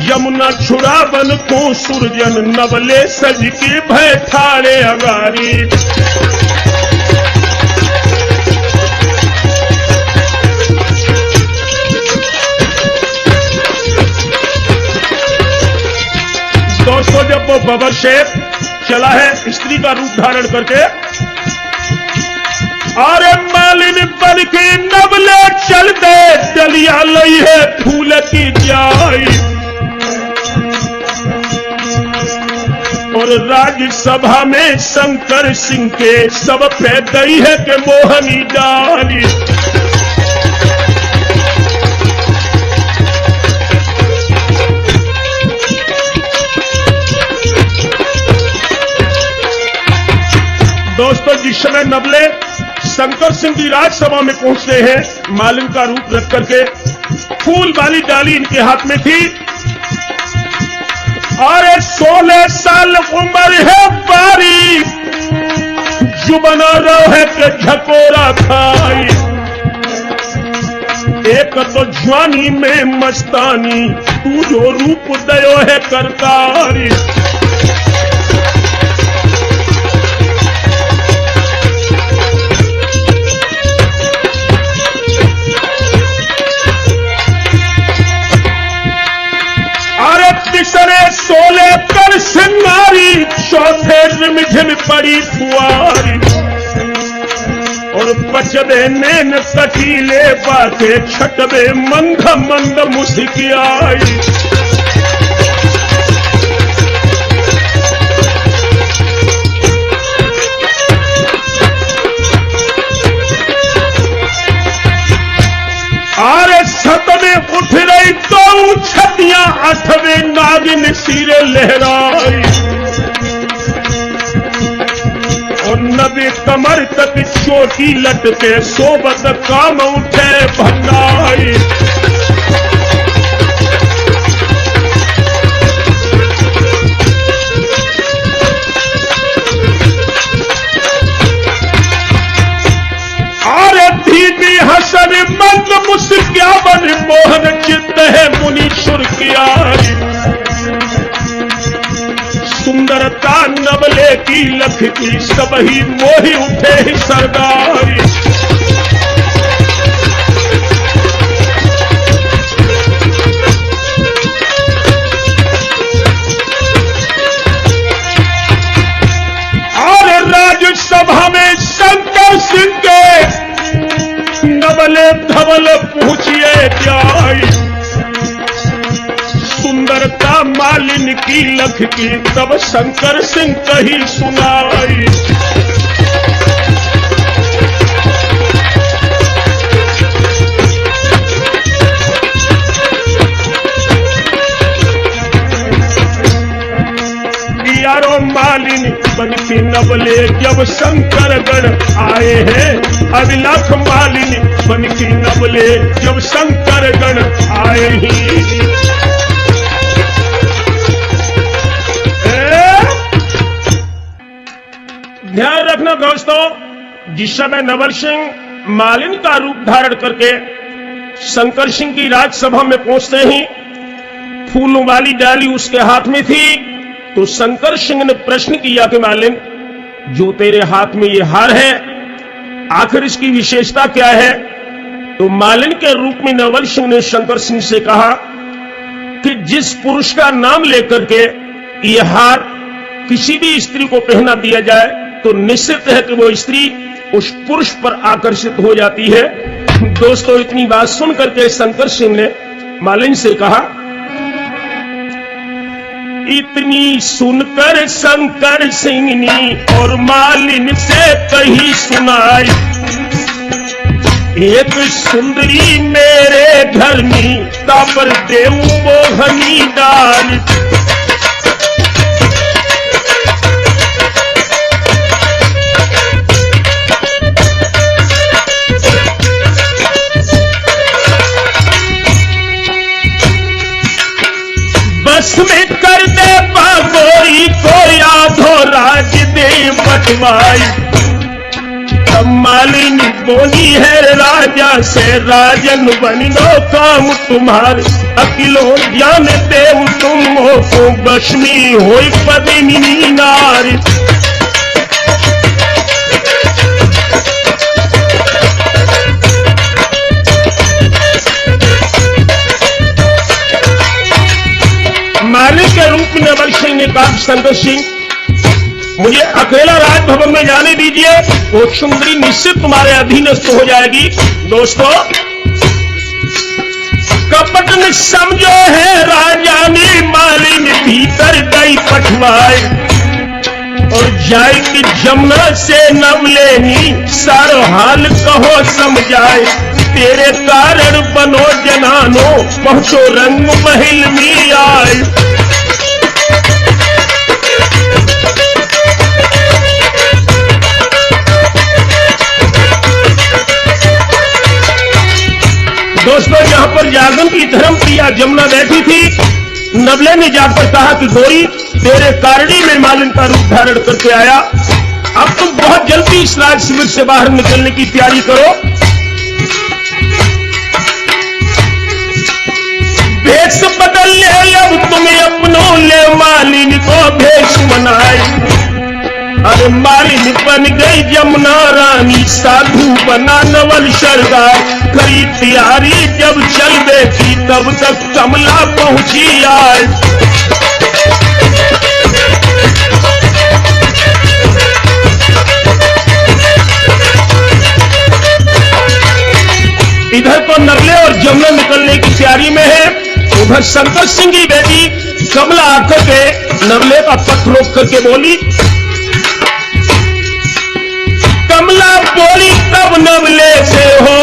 यमुना छुड़ा बन को सुरजन, नवले सज के बैठाड़े अगारी। दोस्तों, जब वो बबर शेख चला है स्त्री का रूप धारण करके, अरे मालिन बन के नवले चल दे, डलिया लई है फूल की जाई। और राज्यसभा में शंकर सिंह के सब पे गई है कि मोहनी डाली। दोस्तों, जिस समय नवले शंकर सिंह की राजसभा में पहुंचते हैं, मालिन का रूप रख करके, फूल वाली डाली इनके हाथ में थी। और 16 साल उम्र है बारी, जुबना रहे के झकोरा खाई, एक तो जवानी में मस्तानी, तू जो रूप दयो है करतारी। अरे तीसरे सोले कर सिंगारी, चौथे रिमझिम पड़ी फुआरी, और पचबे नैन कटीले बाते, छटबे मंद मंद मुस्कियाई। आरे सतवें उठ रही तो छतियां, अठवें नागिन सिरे लहराई, और नबे कमर तक चोटी लटके, सोबत काम उठे भंडाई। आरे धीमी हसन मंद मुस्कियावन, मोहन चित्त है मुनि सुर्खियारी। सुंदरता नवले की लखती, सब ही मोही उठे ही सरदारी। और राज्यसभा में शंकर सिंह के नवले धवल पूछिए जाई, सुंदरता मालिन की लखती, तब शंकर सिंह कही सुनाई। यारो मालिन बन के नवले जब शंकर गण आए हैं, अभिलाख मालिन बन के नवले जब शंकर गण आए ही। ध्यान रखना दोस्तों, जिस समय नवल सिंह मालिन का रूप धारण करके शंकर सिंह की राजसभा में पहुंचते ही फूलों वाली डाली उसके हाथ में थी, तो शंकर सिंह ने प्रश्न किया कि मालिन, जो तेरे हाथ में ये हार है, आखिर इसकी विशेषता क्या है? तो मालिन के रूप में नवल सिंह ने शंकर सिंह से कहा कि जिस पुरुष का नाम लेकर के ये हार किसी भी स्त्री को पहना दिया जाए, तो निश्चित है कि वो स्त्री उस पुरुष पर आकर्षित हो जाती है। दोस्तों, इतनी बात सुन करके शंकर सिंह ने मालिन से कहा, इतनी सुनकर शंकर सिंह ने और मालिन से कही सुनाई, एक सुंदरी मेरे घर में तापर देव मोहनी डाल। बस में कर दे बागोरी को, यादो राज दे बटवाई। तब मालिन बोली है राजा से, राजन बनो काम तुम्हारे, अकिलो ज्ञान देव तुम हो, तो बशमी हो पदिनी नारी। मालिक के रूप में नवल सिंह ने कहा, शंकर सिंह, मुझे अकेला राजभवन में जाने दीजिए, वो सुंदरी निश्चित तुम्हारे अधीनस्थ हो जाएगी। दोस्तों, कपट ने समझो है राजा ने, मालिन भीतर गई पठवाए, और जाएगी जमुना से नवलेनी, सारो हाल कहो समझाए। तेरे कारण बनो जनानो, पहुंचो रंग महल में आए। दोस्तों, जहां पर जागन की धर्म प्रिया जमुना बैठी थी, नवले ने जाकर कहा कि गोरी, तेरे कारणी में मालिन का रूप धारण करके आया, अब तुम बहुत जल्दी इस राज शिविर से बाहर निकलने की तैयारी करो। भेष बदल ले, अब तुम्हें अपनों ले, मालिनी को भेष बनाए। अरे मालिनी बन गई जमुना रानी, साधु बना नवल सरदार। करी तैयारी जब चल देखी, तब तक कमला पहुंची आए। इधर तो नवले और जमुना निकलने की तैयारी में है, उधर शंकर सिंह की बेटी कमला आकर के नवले का पथ रोक करके बोली। कमला बोली तब नवले से, हो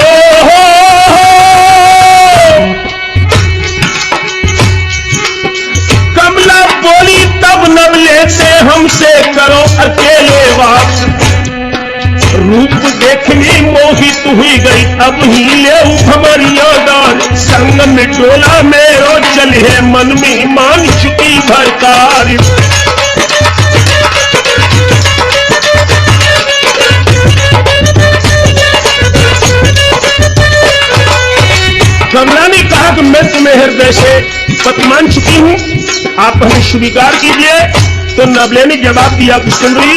कमला बोली तब नवले से, हमसे करो अकेले बात। रूप देखनी मोहित हुई गई, अब ही ले भमरिया दान। संग में डोला मेरो चले, मन में मान चुकी भरकार। कमला ने कहा कि मैं तुम्हें हृदय से पत मान चुकी हूं, आप हमें स्वीकार कीजिए। तो नवले ने जवाब दिया कि सुंदरी,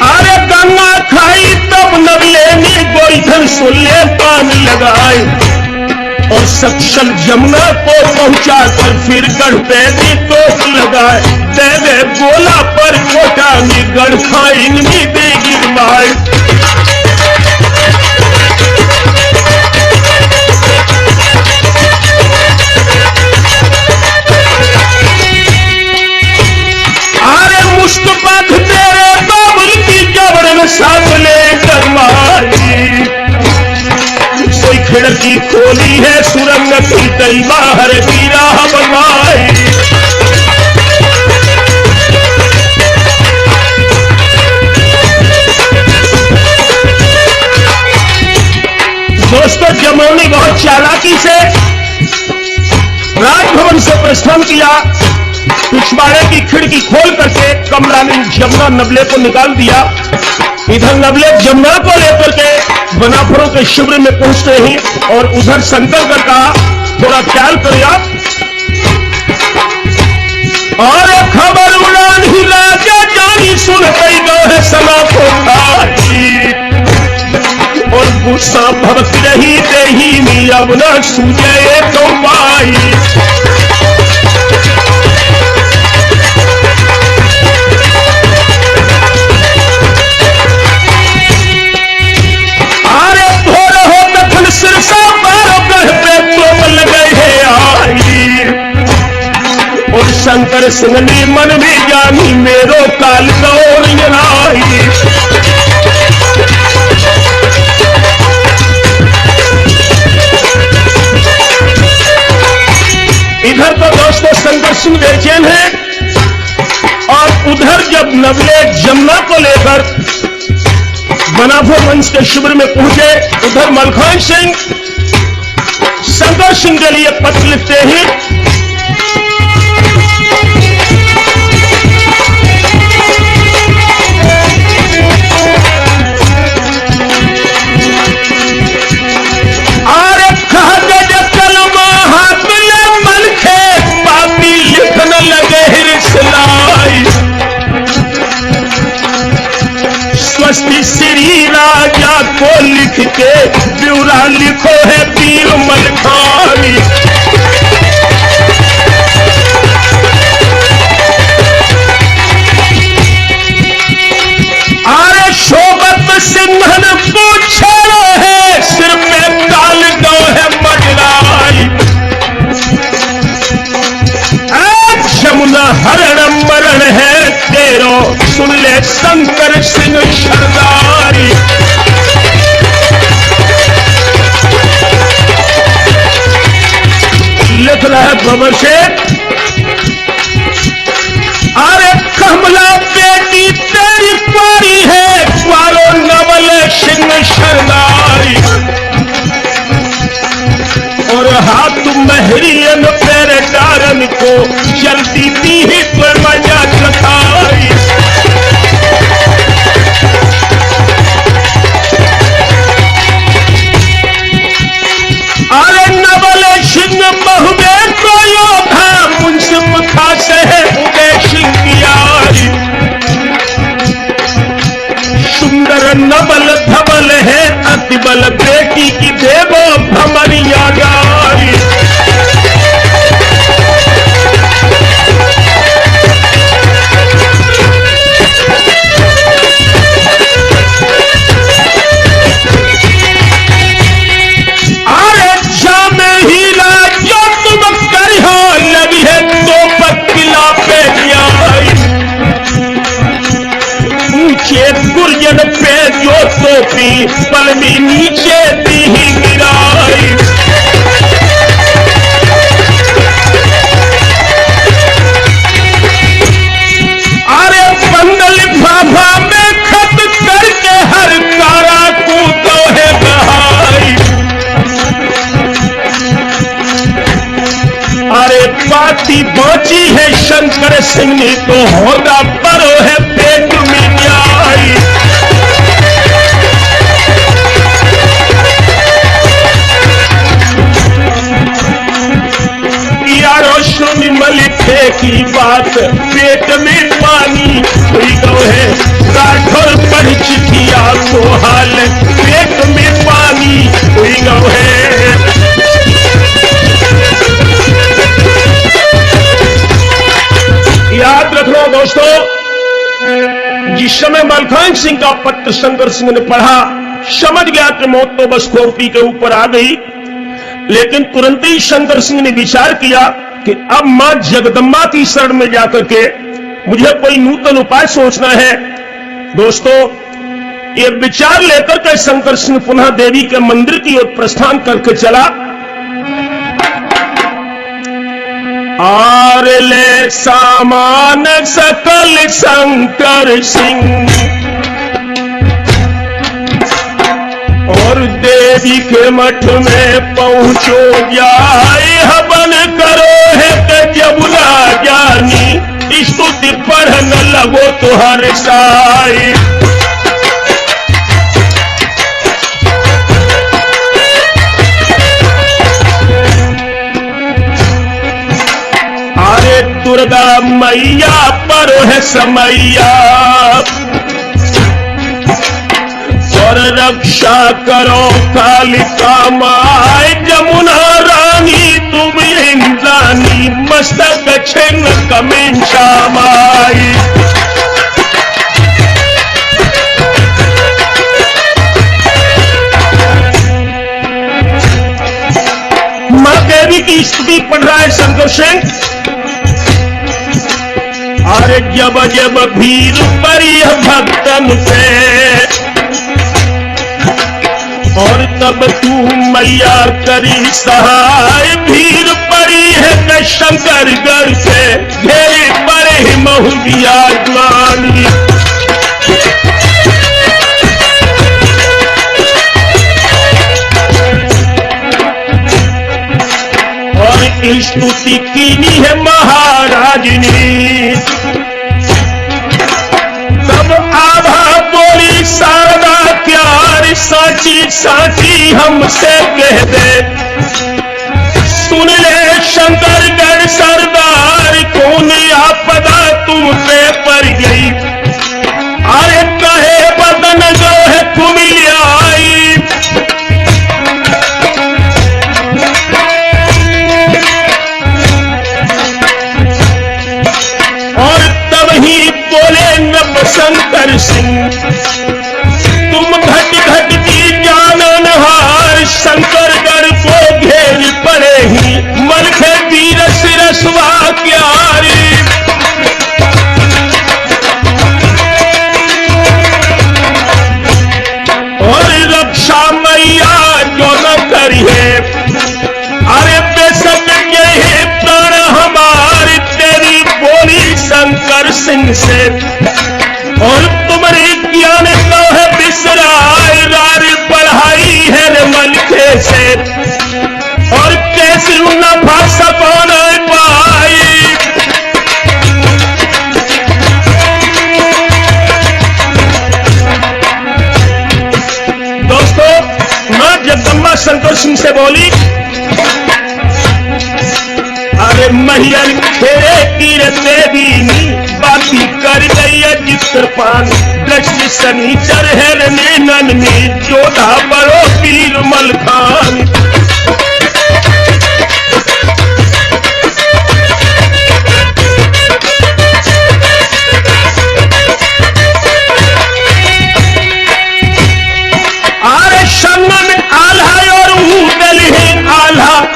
अरे गंगा खाई तब नवले ने गोईठन सुल्ले पान लगाए। और सक्षल जमुना को पहुंचा कर फिर गढ़ पे भी टोक लगाए। दे दे गोला पर कोटा में गढ़ फाइन में दे गिरवाए। मुश्क बांध तेरे बाबुल की जबरन सामने करवाई। कोई खिड़की खोली है सुरंग की, कई बाहर की राह बनवाई। दोस्तों, जमुना बहुत चालाकी से राजभवन से प्रस्थान किया। पिछवाड़े की खिड़की खोल करके कमला ने जमुना नवले को निकाल दिया। इधर नवले जमुना को लेकर के बनाफरों के शिविर में पहुंचते ही, और उधर शंकर का थोड़ा ख्याल करिए आप। और खबर उड़ान ही राजा जानी, सुन गई गए सना को खाई। और गुस्सा भड़क रही देही में, अब न सूझे तो पाई। सिरसा बारों गढ़ पे तो लगे है आई। और शंकर सिंह ने मन में जानी, मेरो काल दौर आई। इधर तो दोस्तों शंकर सिंह बेचैन है, और उधर जब नवले जमुना को लेकर बनाफर वंश के शिविर में पहुंचे, उधर मलखान सिंह शंकर सिंह के लिए पत्र लिखते हैं। अरे कहा गज कलमा हाथ में मलखे, पापी लिखने लगे हिरसलाई। स्वस्ति श्री राजा को लिख के ब्यूरा लिखो है पीर मलखानी। अरे शोभत सिंहन पूछो है, सिर पे काल दो है मजराई। जमुना हरण मरण है तेरो, सुन ले शंकर सिंह सरदारी। लिख रहा है बाबा शेख, अरे कमला बेटी तेरी पारी है, वालो नवल सिंह सरदारी। और हाथ महरियन तेरे डारन को जल्दी दी ही पर मजा चखाई। नबल धबल है अति बल, बेटी की देवो भमरिया गाई। अरे जाम हीरा जो तुम करियो, लगी है तो पकिला पे आई। ऊंचे गुर्जन पे जो टोपी, पल में नीचे दी ही गिराई। अरे बंदल भाभा में खत करके हर कारा को तो है बहाई। अरे पाती बाची है शंकर सिंह ने तो होदा परो है पेट में न्याय। यारो सुन मलिके की बात, पेट में पानी हुई गो है। राठौर पढ़ चिठिया को हाल, पेट में पानी हुई गो है। याद रखना दोस्तों, जिस समय मलखान सिंह का पत्र शंकर सिंह ने पढ़ा, समझ गया कि मौत तो बस खोपड़ी के ऊपर आ गई। लेकिन तुरंत ही शंकर सिंह ने विचार किया कि अब मां जगदम्बा की शरण में जाकर के मुझे कोई नूतन उपाय सोचना है। दोस्तों, ये विचार लेकर के शंकर सिंह पुनः देवी के मंदिर की ओर प्रस्थान करके चला। और ले सामान सकल शंकर सिंह, और देवी के मठ में पहुंचो जाए। हवन करो है कि जबुला जानी, स्तुति पढ़ने लगो तो हर साई। अरे दुर्गा मैया पर है समैया, और रक्षा करो कालिका माय। जमुना रानी तुम इंद्रानी, मस्तक छिन्न कमिंशा माई। मां देवी की स्तुति पढ़ रहा है शंकर सिंह। अरे जब जब भीड़ पड़ी भक्तन पे, और तब तू मैया करी सहाय। भीड़ पड़ी है कि शंकरगढ़ से, घेरे पड़े ही महुदिया ज्वानी। और स्तुति कीनी है महाराज ने। तब आभा बोली शारदा प्यार, साची साची हमसे कह दे। सुन ले शंकरगढ़ सरदार, कौन आपदा तुम पे पड़ गई। अरे कहे बदन जो है कुमिल आई। और तब ही बोले नब शंकर सिंह, तुम घट घट की जाननहार। शंकरगढ़ को घेर पड़े ही, मन के वीर सिरस्वा क्यारी। और रक्षा मैया जो न करिए। अरे बेशक यही प्राण हमारी, तेरी बोली शंकर सिंह से। और तुम्हारी ज्ञान तो है बिसराय, रार पढ़ाई है रे मलखे से। और कैसी न भाषा कौन पाई। दोस्तों, मां जगदम्बा शंकर सिंह से बोली, अरे महियर खेरे तीर देवी बाती कर गई कृपान दृष्टि सनीचर है नैनन में जोधा बड़ो पीर मलखान।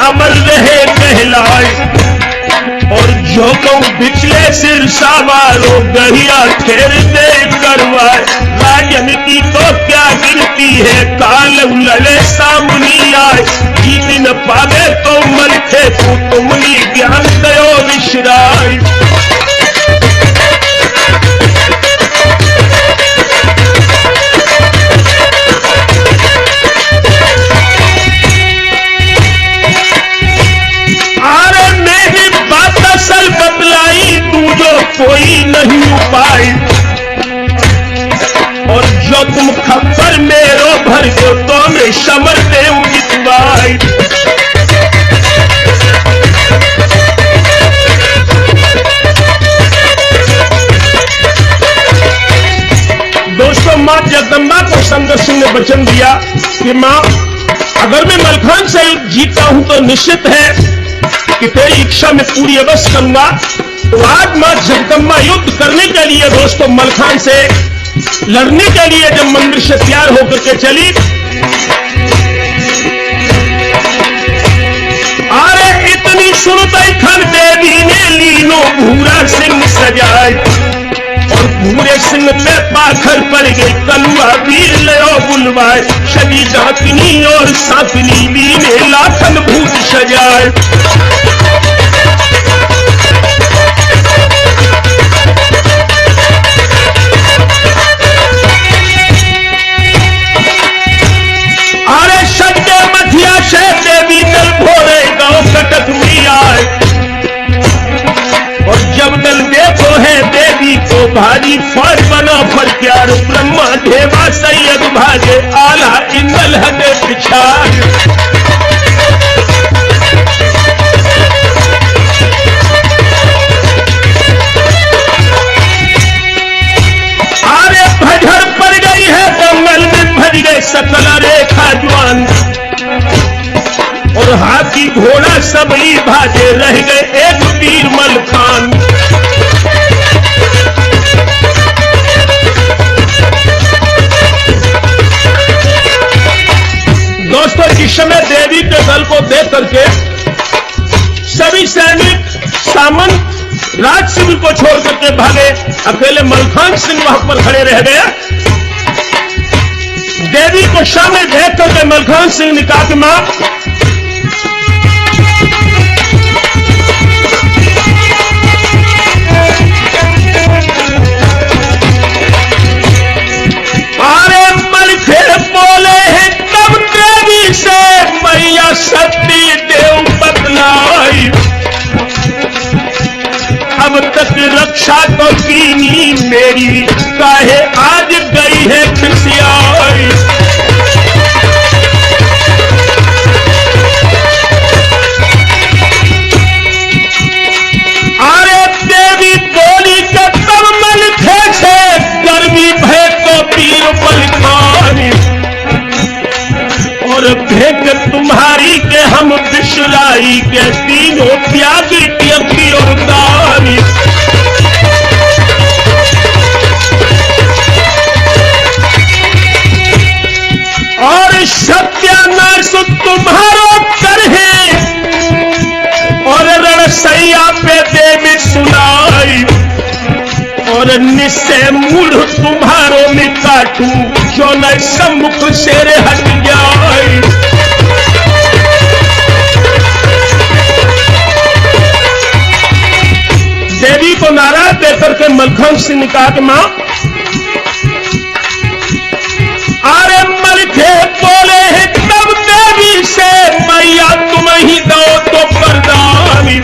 अमर रहे कहलाए और जो कहूं बिचले सिर सवारो गहिया ठेर दे करवाए। राजन की तो क्या गिनती है काल लले सामनी आए। जीत न पावे तो मलखे को तुमनी ज्ञान दयो विश्राय। कोई नहीं उपाय और जो तुम खप्पर मेरो भर दो तो मैं समर दे जितवाई। दोस्तों मां जगदम्बा को संत सिंह ने वचन दिया कि मां अगर मैं मलखान से जीता हूं तो निश्चित है कि तेरी इच्छा में पूरी अवश्य करूंगा। तो आज मां जगदम्बा युद्ध करने के लिए दोस्तों मलखान से लड़ने के लिए जब मंदिर से तैयार होकर के चली, अरे इतनी सुनते खन देवी ने लीनो भूरा सिंह सजाए और भूरे सिंह पे पाखर पड़ गई कलुआ वीर लयो बुलवाए। शनि डाकनी और साकनी लीने लाखन भूत सजाए। देवी दल भोरे गांव कटक में आए और जब दल देखो है देवी को भारी फौज बना पर प्यार। ब्रह्मा ढेवा सैयद भागे आला इंदल हदे पिछाड़। आरे भजर पड़ गई है दंगल में भज गए सकला रेखा जवान और हाथी घोड़ा सबली भाजे रह गए एक वीर मलखान। दोस्तों इस समय देवी के दल को देख करके सभी सैनिक सामंत राज शिविर को छोड़ करके भागे। अकेले मलखान सिंह वहां पर खड़े रह गए। देवी को सामने देख करके मलखान सिंह ने कहा कि मां मैया सती देव बतलाई। अब तक रक्षा तो कीनी मेरी काहे आज गई है खिसियाई। अरे देवी बोली के तब मन थे गर्मी भय तो पीर बलखानी और भेंट तुम्हारी के हम बिसराई के तीनों त्यागी की और दानी। और सत्यानाश तुम्हारो कर है और रणसैया पे देवी सुनाई और निश्चय मूढ़ तुम्हारो में काटू जो न सम्मुख शेर हट जाए। देवी को नाराज देकर के मलखान सिंह ने कहा कि मां अरे मलखे बोले हैं तब देवी से मैया तुम ही दो तो वरदानी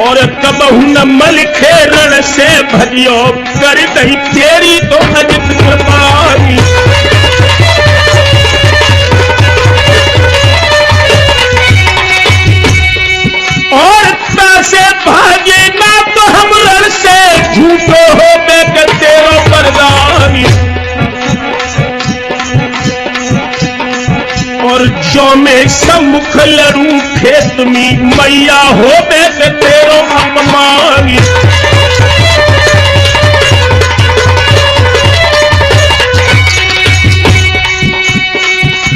और कबहू न मलखे रण से भजियो कर दही तेरी तो अजित कृपानी। और से भागे ना तो हम रण से झूठो हो बे जो में सम्मुख लड़ू खेत में मैया हो बे तेरो अपमान।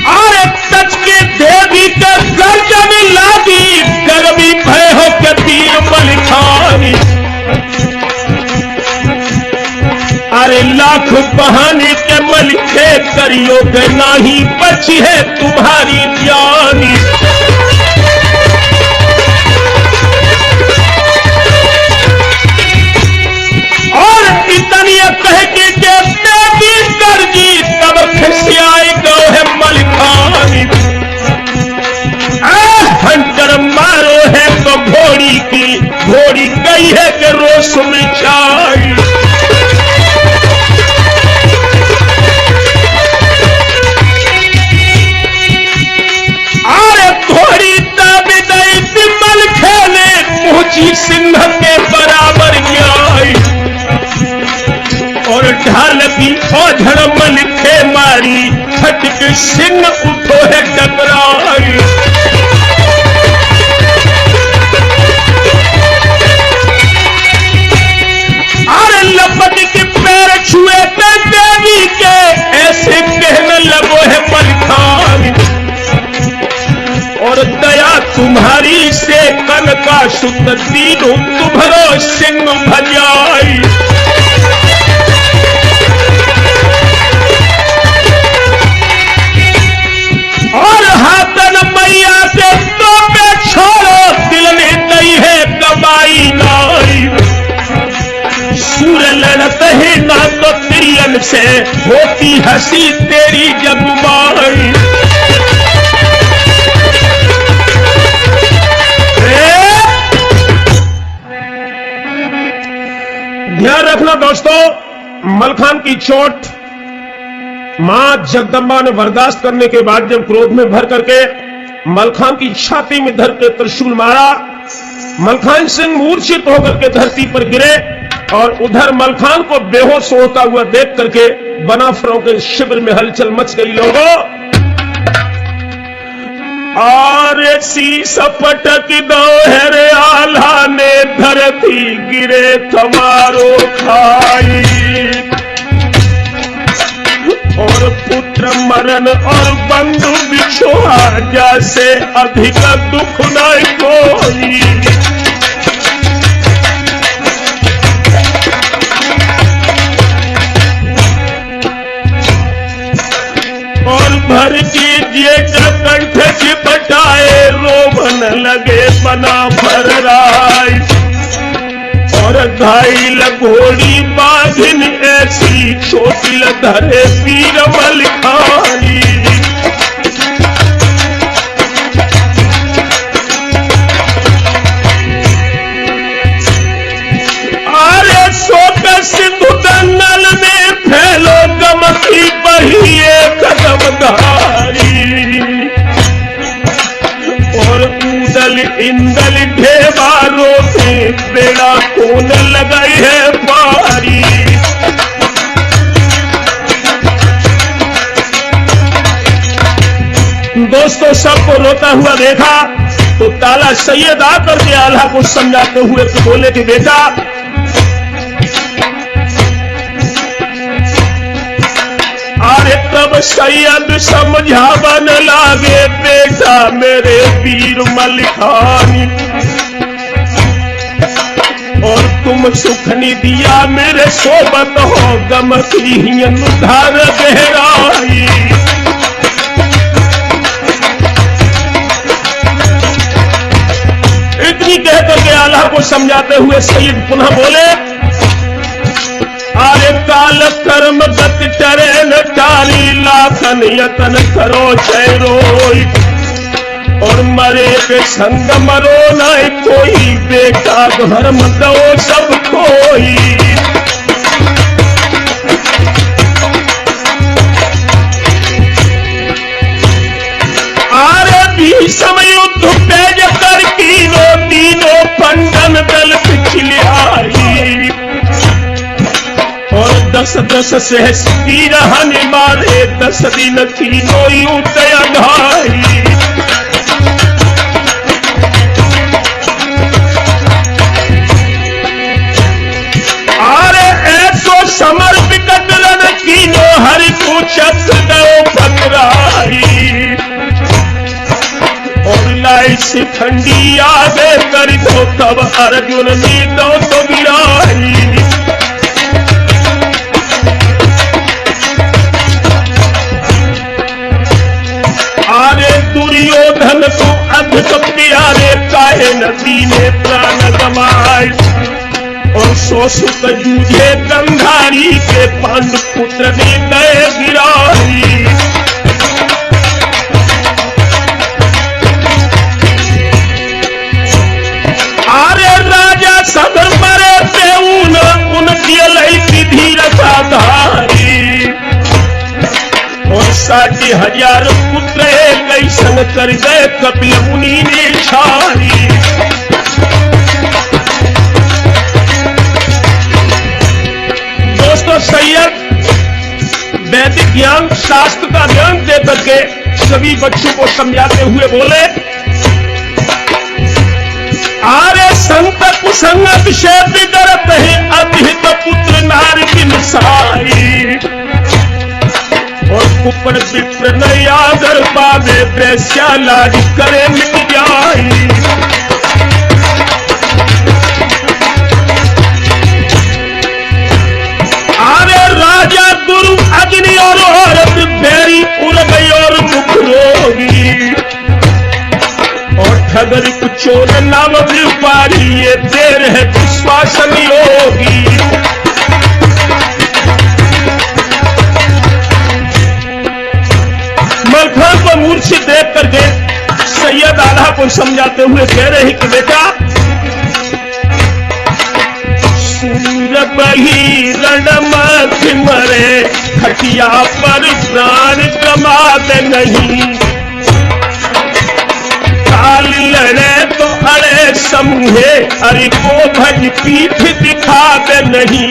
अरे तज के देवी के गर्ज में लागी गर्मी भय हो के तीर मलिखानी। अरे लाख बहाने के मलिखे करियो के नाही बची है तुम्हारी जानी। और इतनी कह के देवी गर्जी तब खिसियाई गो है मलिखानी। हंटर मारो है तो घोड़ी की घोड़ी गई है कि रोस में चाई। सिंह के बराबर आई और ढाल की औझड़ मलिखे मारी खटक सिंह उठो है टकराई। अरे लपट के पैर छुए पे देवी के ऐसे कहने लगो है मलिखानी। और दया तुम्हारी से कन का सुत तीनों तुम्हारो सिंह भजाई। और हाथन मैया के तो पे छोड़ो दिल ने नहीं है कमाई नाई। सूर लड़त है ना तो तिरियन से होती हंसी तेरी जगमाई। ध्यान रखना दोस्तों, मलखान की चोट मां जगदम्बा ने बर्दाश्त करने के बाद जब क्रोध में भर करके मलखान की छाती में धर के त्रिशूल मारा, मलखान सिंह मूर्छित होकर के धरती पर गिरे। और उधर मलखान को बेहोश होता हुआ देख करके बनाफरों के शिविर में हलचल मच गई। लोगों आरे शीश पटक दो है रे आल्हा ने धरती गिरे तुम्हारो खाई। और पुत्र मरण और बंधु बिछोहा जैसे अधिक दुख नहीं कोई। और भर कीजिए कंठ चिपटाए रोमन लगे बना भर राय। और घायल घोड़ी बाधिन ऐसी चोटिल धरे पीर मलिखानी। अरे शोक सिंधु दंगल में फैलो गमकी बही कदम धारी। और ऊदल इंदल ढेबारों से बेड़ा कौन लगाई है पारी। दोस्तों सबको रोता हुआ देखा तो ताला सैयद आकर के आल्हा को समझाते हुए तो बोले कि बेटा अरे तब सैयद समझावन लागे बेटा मेरे वीर मलिखानी। और तुम सुखनी दिया मेरे सोबत हो गम की धार गहराई। इतनी कहकर के आल्हा को समझाते हुए सैयद पुनः बोले अरे काल कर्म गत चरे न टारी लाखन यतन करो जय रोई। और मरे के संग मरो न कोई बेटा धर्म दो सब कोई। अरे भीषम युद्ध पेज कर तीनों पंडन दल पिछले आई। और 10 से तीर हनि मारे 10 दिन तीनों यूं तय घाई। शिखंडी आगे कर दो तब अर्जुन ने दो तो गिराई। आरे दुर्योधन को अधिक प्यारे काहे नदी ने प्राण गवाए और सो सुत जूझे गंधारी के पांडु पुत्र ने गए गिराई। आरे राजा सदर मरे पे उनकी लई की धीरता धारी और 60,000 पुत्र कैसन कर गए कपिल मुनि ने छारी। दोस्तों सैयद वैदिक ज्ञान शास्त्र का ज्ञान दे करके सभी बच्चों को समझाते हुए बोले, आरे संत कुसंगत से बिगड़त है अभिहित पुत्र नारी बिनसाई और कुपड़ विप्र न आदर पावे वैश्या लाज करे मिट जाई। आरे राजा गुरु अग्नि और औरत बैरी उड़ गई और मुख रोगी और ठगर कुचोर नाम व्यापारी ये देर है विश्वासन योगी। मलखा को मूर्छित देख करके सैयद आल्हा को समझाते हुए कह रहे कि बेटा सूर बही रणमथ मरे खटिया पर प्राण कमाते नहीं काल लड़े तो अड़े समूहे अरे को भज पीठ दिखाते नहीं।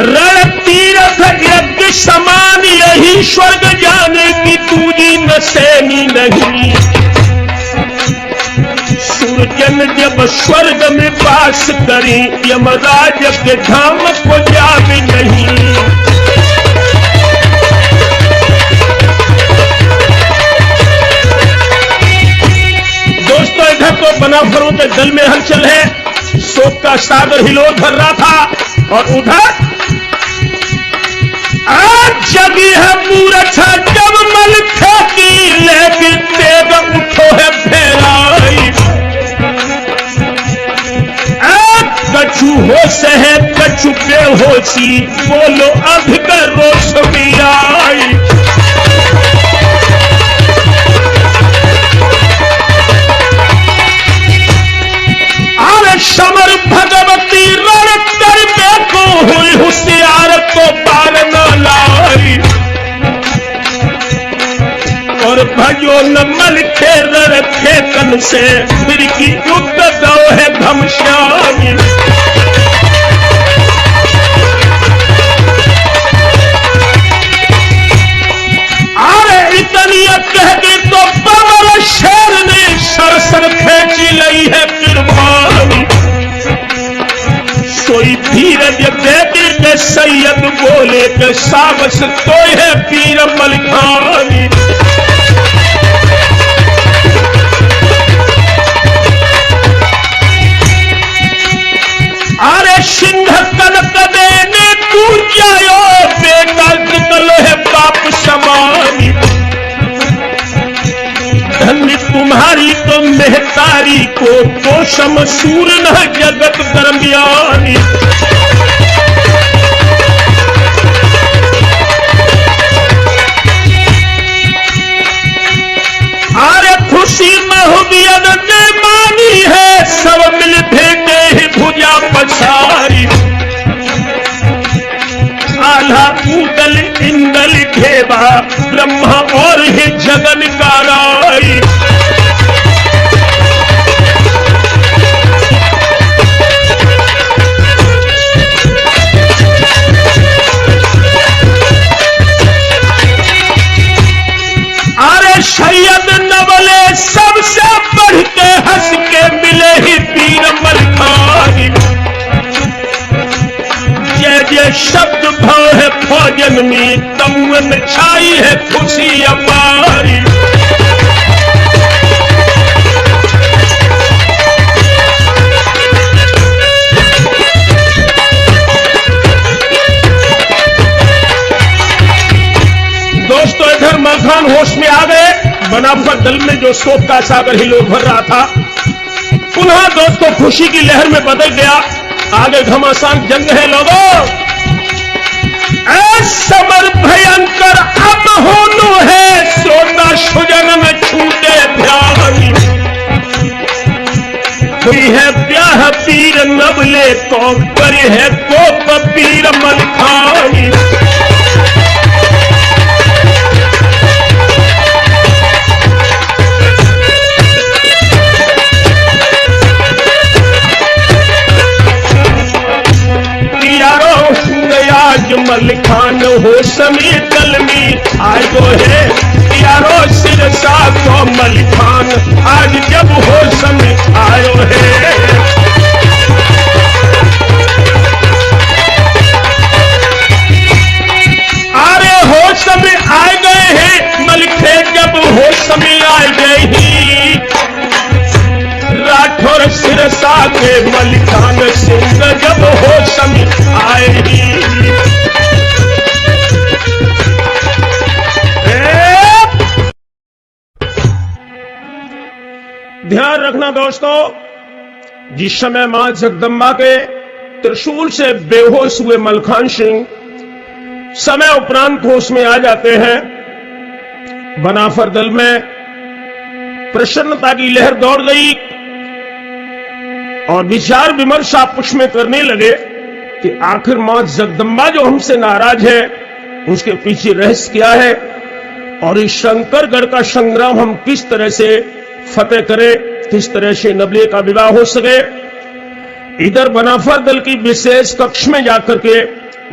रण तीर्थ यज्ञ समान यही स्वर्ग जाने की तूजी न सैनी नहीं। सूर्यन जब स्वर्ग में वास करी यमराज के धाम को जावे नहीं। दोस्तों इधर तो बनाफरों के दल में हलचल है, शोक का सागर हिलोर भर रहा था और उधर आज जगी है मूर्छ जब मल फेंकी लेकिन तेग उठो है फेराई। कछु हो सहे कछु बेहोशी बोलो अधिक रोष भी आई। अरे समर भगवती रण कर देखो हुई होशियार तो पार न लाई और भजो न मल के रण खेतन से फिर की युद्ध दो है घमश्यामी। अरे इतनी कह के तो बबर शेर ने सरसर खेची लई है किरभानी सोई धीरज देखे के सैयद बोले के सावस तो है पीर मलखानी। अरे सिंह कनक देने तू जायो बेटा निकल है बाप समानी धन्य तुम्हारी तो मेहतारी को तो शमसूर न जगत दरमियानी। अरे खुशी महबियत ने मानी है सब मिल भेटे ही भुजा पछारी आल्हा ऊदल इंदल घेवा ब्रह्मा और ही जगन का राई। अरे सैयद नवले सबसे बढ़ के हंस के मिले ही पीर मलखानी जय तमुए में छाई है खुशी अपारी। दोस्तों इधर मलखान होश में आ गए। बनाफर दल में जो शोक का सागर हिलोर भर रहा था पुनः दोस्तों खुशी की लहर में बदल गया। आगे घमासान जंग है लोगों, समर भयंकर अब होनु है, सोना सुजन में छूटे ध्यान। हुई है ब्याह पीर नबले को करी है कोप पीर मलखानी। मलखान हो समी कलमी आयो है यारो सिरसा को मलखान आज जब हो समय आयो है। अरे हो समय आ गए हैं मलखे जब हो समय आ गए ही। राठौर सिरसा के मलखान सिंह जब हो समय आए ही। ध्यान रखना दोस्तों, जिस समय मां जगदंबा के त्रिशूल से बेहोश हुए मलखान सिंह समय उपरांत होश में आ जाते हैं। बनाफर दल में प्रसन्नता की लहर दौड़ गई और विचार विमर्श आपस में करने लगे कि आखिर मां जगदंबा जो हमसे नाराज है उसके पीछे रहस्य क्या है और इस शंकरगढ़ का संग्राम हम किस तरह से फतेह करे, किस तरह से नबले का विवाह हो सके। इधर बनाफर दल की विशेष कक्ष में जाकर के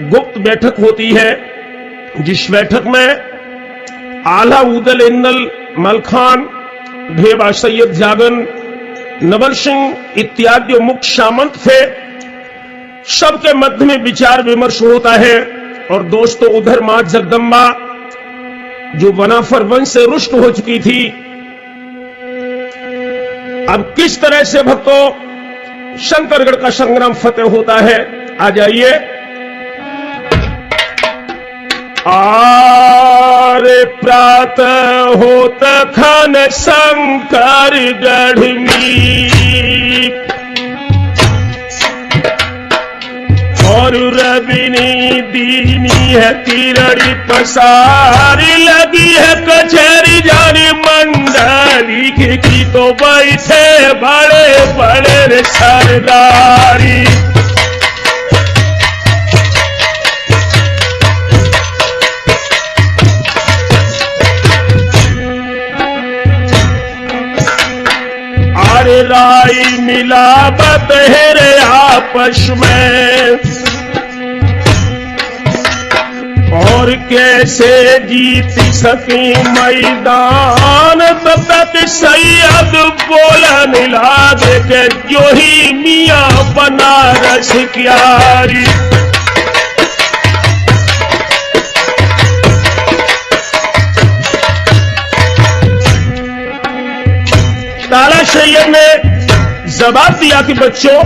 गुप्त बैठक होती है, जिस बैठक में आला उदल इंदल मलखान ढेबा सैयद जागन नवल सिंह इत्यादि जो मुख्य सामंत थे सबके मध्य में विचार विमर्श होता है। और दोस्तों उधर मां जगदंबा जो बनाफर वंश से रुष्ट हो चुकी थी, अब किस तरह से भक्तों शंकरगढ़ का संग्राम फतेह होता है, आ जाइए। आरे प्रातः होत खन शंकरगढ़ में और रविनी दीनी है किरणी पसारी लगी है कचहरी जानी मंडली की तो बैठे बड़े बड़े सरदारी। अरे राई मिलावट है रे आपस में और कैसे जीत सकी मैदान, तब तक सैयद बोलन लागे के जो ही मियां बनारस क्यारी। ताला सैयद ने जवाब दिया कि बच्चों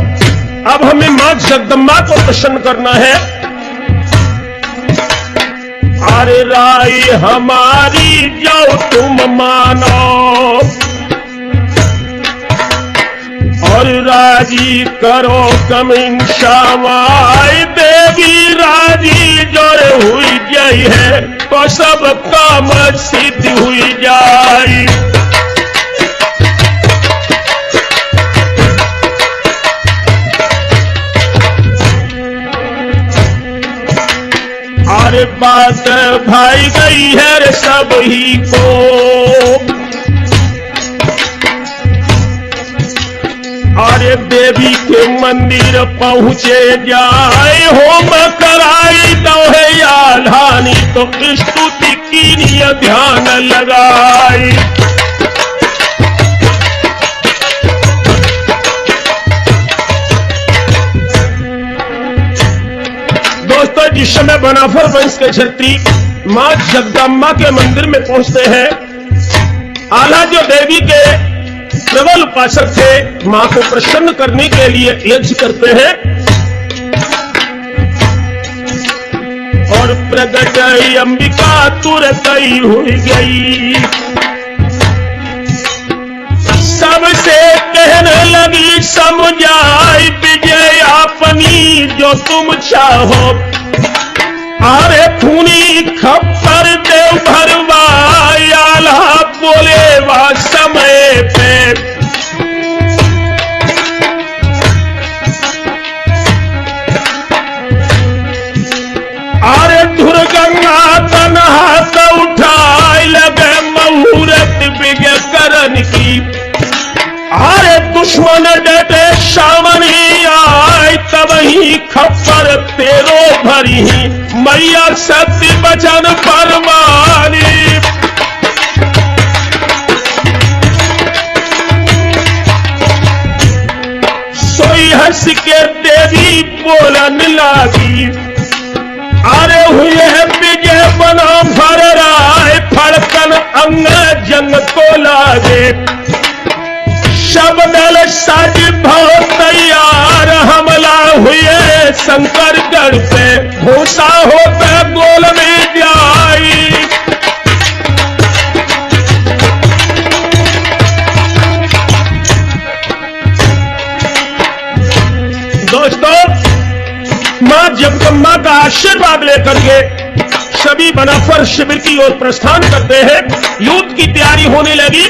अब हमें मां जगदंबा को प्रसन्न करना है। अरे राय हमारी जो तुम मानो और राजी करो कमिंग शामाई देवी राजी जोर हुई जाई है तो सब काम सिद्ध हुई जाई। अरे बात भाई गई है रे सब ही को अरे देवी के मंदिर पहुंचे जाए होम कराई तो है यानी तो स्तुति की ध्यान लगाई। दोस्तों जिस समय बनाफर वंश के क्षत्रिय मां जगदम्बा के मंदिर में पहुंचते हैं। आल्हा जो देवी के प्रबल उपासक थे, मां को प्रसन्न करने के लिए यज्ञ करते हैं और प्रगट अंबिका तुरंत ही हुई गई। सबसे कहने लगी समझाई विजय अपनी जो तुम चाहो। अरे खूनी खप्पर देव भरवाई, आल्हा बोले वह समय पे। अरे दुर्गंगा तन हाथ उठाए लगे मुहूर्त विजय करन की। अरे दुश्मन डटे सामने आए, तब ही खप्पर तेरो भरी मैया सत्य वचन परवानी। सोई हंस के देवी बोलन लागी। अरे हुए विजय बना भर राय, फड़कन अंग जंग को लागे। सब दल साज भाव तैयार, हमला हुए शंकरगढ़ पे। घोषा होता गोल में जाई। दोस्तों, मां जगदम्बा का आशीर्वाद लेकर के सभी बनाफर शिविर की ओर प्रस्थान करते हैं। युद्ध की तैयारी होने लगी।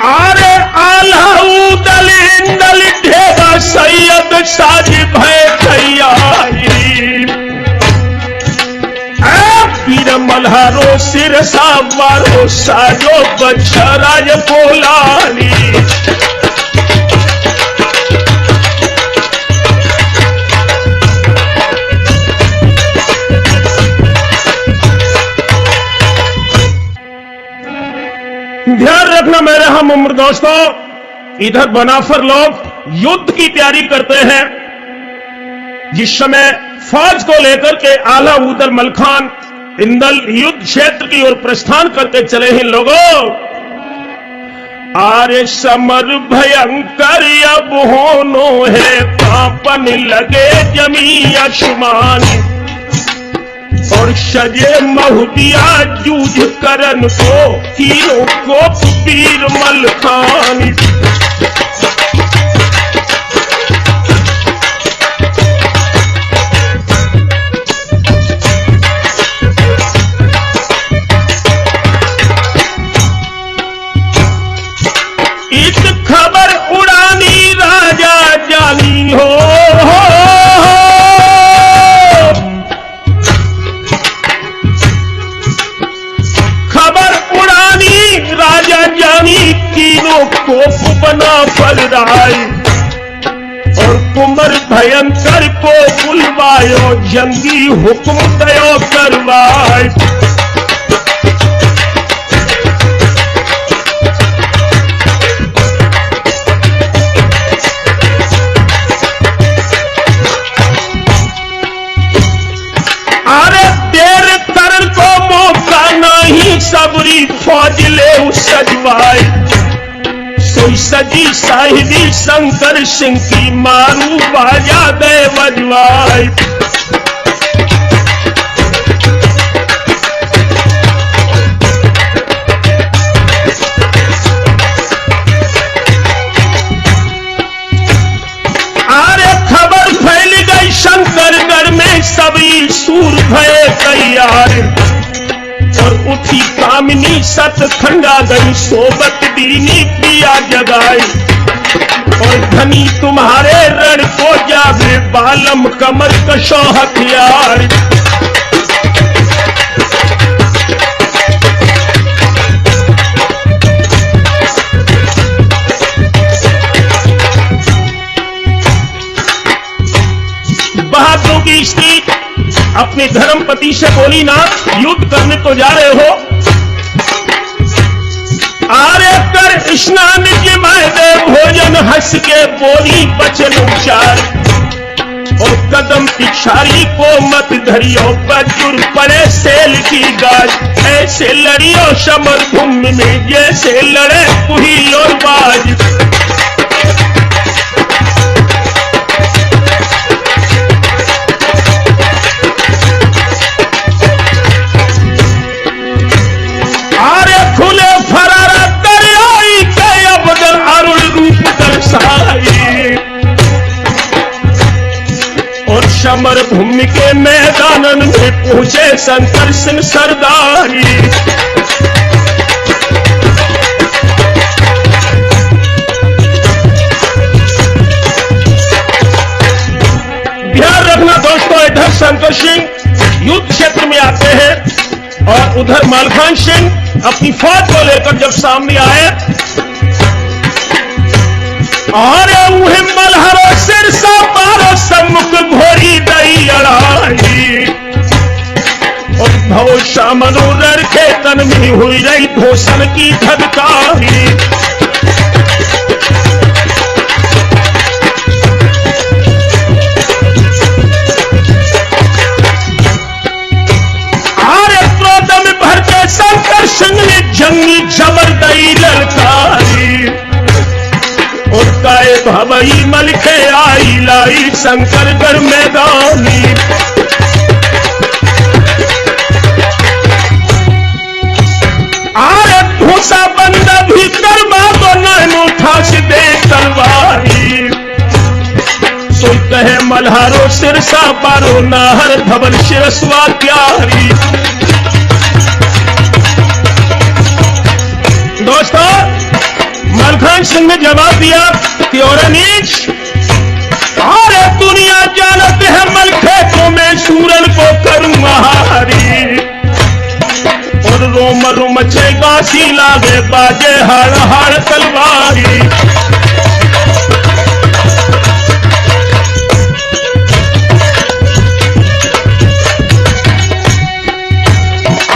अरे आल्हा दल ढेगा सैयद साज भय तैयारी। पीर मल्हारो सिर सावारो साजो बछराज बोलानी। ध्यान रखना मेरे हम उम्र दोस्तों, इधर बनाफर लोग युद्ध की तैयारी करते हैं। जिस समय फौज को लेकर के आला उदल मलखान इंदल युद्ध क्षेत्र की ओर प्रस्थान करके चले हैं लोगों। आर्य समर भयंकर अब होनो है, कांपन लगे जमी आसमान। और सजे महुदिया जूझ करन को, तीरों को पीर मलखानी। एक खबर उड़ानी राजा जानी हो। तीनों को बना फल रहा, और कुमर भयंकर को बुलवायो, जंगी हुक्म दयो करवाए। अरे देर करन को मौका नहीं, सबरी फौज ले सजवाए। सोई सजी साहिबी शंकर सिंह की, मारू बाजा दे बजवाए। अरे खबर फैल गई शंकरगढ़ में, सभी सूर भय तैयार। और उठी कामिनी सतखंडा गई, सोबत दीनी पिया जगाई। और धनी तुम्हारे रण को जावे, बालम कमर कशो हथियार। बहादुर की स्त्री अपने धर्मपति से बोली, ना युद्ध करने को जा रहे हो, आरे कर स्नान जमाए दे भोजन। हंस के बोली बचन उच्चार, और कदम पिछाड़ी को मत धरियो, बजुर पड़े सेल की गाज। ऐसे लड़ियो समर भूमि में जैसे लड़े कुही और बाज। आरे खुले फरारा दरियाई के अबदल अरुण रूप दर्शाई। और समर भूमि के मैदानन में पहुंचे शंकर सिंह सरदारी। ध्यान रखना दोस्तों, इधर शंकर सिंह युद्ध क्षेत्र में आते हैं और उधर मलखान सिंह अपनी फौज को लेकर जब सामने आए, अरे उहे मलहरो सिरसा मारो सम्मुख घोड़ी दई अड़ाई। और भव शामनूर के तन में हुई रही घोषण की धधकारी। अरे क्रोध में भर के शंकर सिंह ने जंगी जबरदई ललकारी। और गाय भवई मलखे आई लाई शंकरगढ़ मैदानी। आरे भूसा बंदा भीतर मारो नैनो ठास दे तलवारी। सोई कहे मल्हारो सिरसा पारो नाहर धवल शिरस्वा प्यारी। दोस्तों, मलखान सिंह ने जवाब दिया कि और नीच, अरे दुनिया जानते हैं मलखे को मैं सूरन को करूंगा हारी। और रोम रोम चेगा सी लागे बाजे हड़ हड़ तलवारी।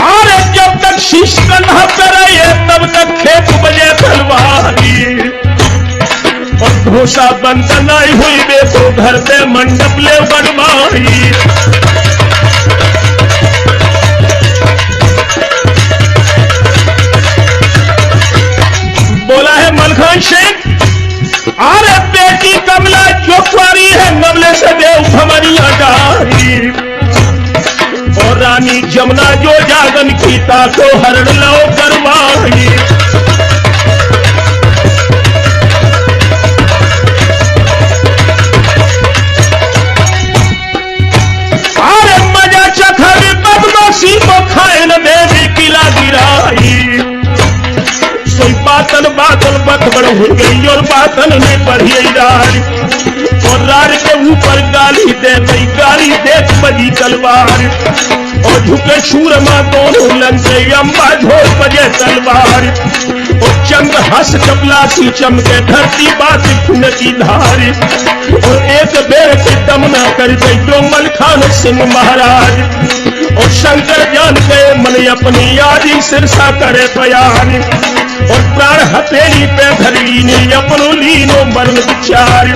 अरे जब तक शीश कन्हा करे तब तक खेत बजे तलवारी। और घोषा बंद नहीं हुई देखो घर पे मंडप ले बनवाई। बोला है मलखान सिंह, अरे बेटी कमला जो कुंवारी है नवले से देव भवनिया डारी। और रानी जमुना जो जागन की ताको हरण लो करवाई। अरे मजा चखर बदमाशी को खाए न देवी किला गिराई। सोई बातन बातन बखबड़ हो गई और बातन ने बढ़ी डारी। और रार के ऊपर गाली दे गई, गाली देख बजी तलवार। और झुके सूरमा दोनों लंके अम्बा झोल बजे तलवार। और चंद हंस चपलासी चमके धरती बात खून की धार। और एक बेर के दम न कर गई जो मलखान सिंह महाराज। और शंकर जान गए मन अपनी यादी सिरसा करे बयान। और प्राण हथेली पे धरी ने अपनो लीनो मरण विचार।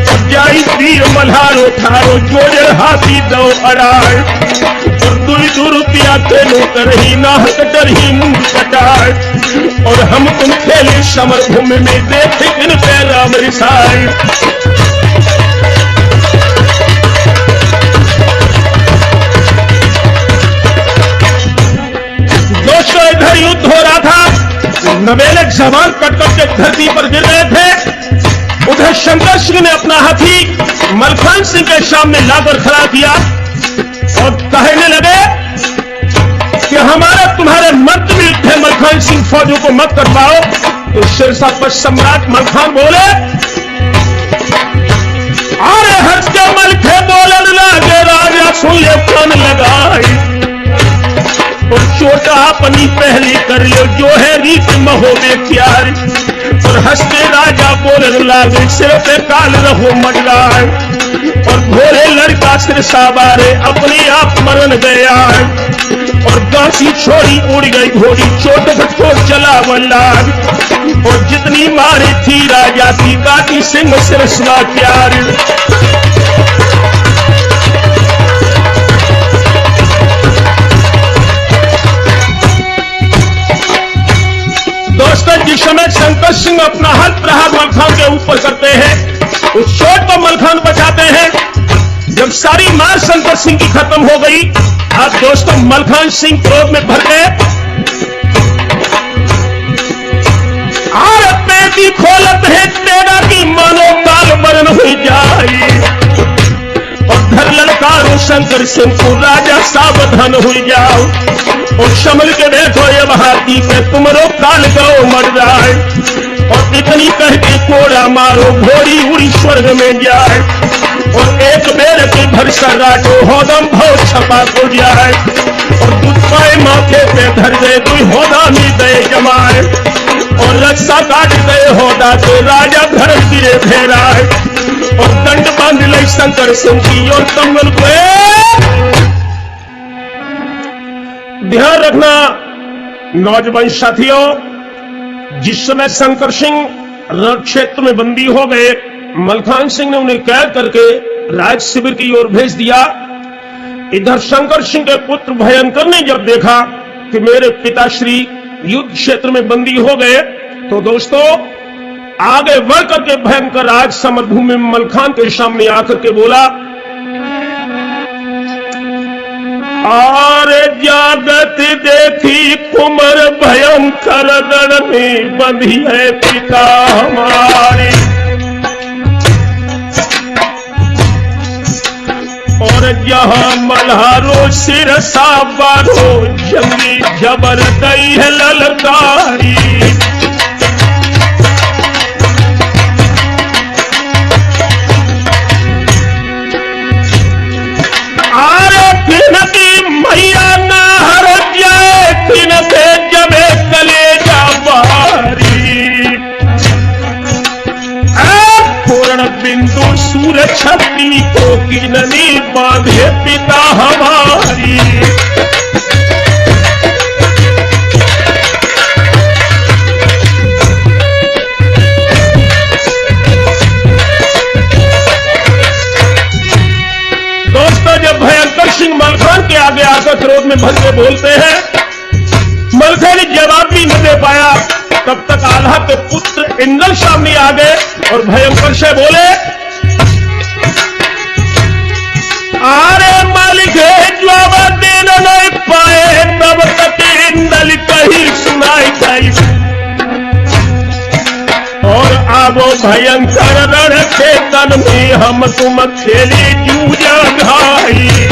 और जाई तीर मल्हारो ठारो जोजर हाथी दो अड़ाए। और दू रुपया खेलो कर ही नाहक डर ही मुंह कटाए। और हम तुम खेले समर भूमि में देखे इन पे राम रिसाए। दोस्तों, इधर युद्ध हो रहा था, नवेले जवान कटकर के धरती पर गिर रहे थे। उधर शंकर सिंह ने अपना हाथी मलखान सिंह के सामने लाकर खड़ा किया और कहने लगे कि हमारे तुम्हारे मंत्र भी थे मलखान सिंह, फौजों को मत कर पाओ। तो सिरसा पर सम्राट मलखान बोले, अरे हंस के मलखे बोलन लागे राजा सुन ले कान लगाई। और छोटा अपनी पहली कर लो जो है रीत महो में प्यार। और हंसते राजा बोलन लागे सिर पे काल रहो मडरार। और घोड़े लड़का सिर सावारे अपने आप मरण गया। और गांसी छोड़ी उड़ गई घोड़ी चोट चोट चला वल्लार। और जितनी मारी थी राजा की काटी सिंह सिरसवा प्यार। जिस समय शंकर सिंह अपना हर प्रहार मलखान के ऊपर करते हैं, उस चोट को मलखान बचाते हैं। जब सारी मार शंकर सिंह की खत्म हो गई, अब दोस्तों मलखान सिंह क्रोध में भर गए। आरत में भी खोलत है तेरा की मानो काल मरण हुई जाए, और धर ललकारो शंकर सिंह को राजा सावधान हुई जाओ, और समझ के बैठो ये बहाती पे तुमरो काल गो मर जाए, और इतनी कह के कोड़ा मारो घोड़ी उड़ी स्वर्ग में जाए, और एक बेर की भरसा राटो होदम भाव छपा हो जाए, और दुष्पाए माथे पे धर गए दुई होदा मी गए जमाए, और रक्षा काट गए होदा तो राजा धर गिरे फेराए, और दंड बांध ले शंकर सिंह की और कमल को। ध्यान रखना नौजवान साथियों, जिस समय शंकर सिंह रण क्षेत्र में बंदी हो गए, मलखान सिंह ने उन्हें कैद करके राज शिविर की ओर भेज दिया। इधर शंकर सिंह के पुत्र भयंकर ने जब देखा कि मेरे पिताश्री युद्ध क्षेत्र में बंदी हो गए, तो दोस्तों आगे बढ़ करके भयंकर आज समरभूमि में मलखान के सामने आकर के बोला, आरे जागत देखी कुमर भयंकर गण में बंधी है पिता हमारे, और जहां मल्हारो सिरसा बारो जंगी जबर दई है ललकारी, मैया ना हर जाए किन से जबे कलेजा बारी, पूर्ण बिंदु सूर्य छत्री को किननी बांधे पिता हमारी। दोस्तों जब भयंकर सिंह मलखान के आगे आकर क्रोध में भर के बोलते हैं, मलखान ने जवाब भी न दे पाया, तब तक आल्हा के पुत्र इंद्र सामने आ गए और भयंकर से बोले, आरे मालिक जवाब देना नहीं पाए, तब तक इंद्र कहीं सुनाई गई, और आवो भयंकर रण खेतन में हम तुम खेली जूझा घाई।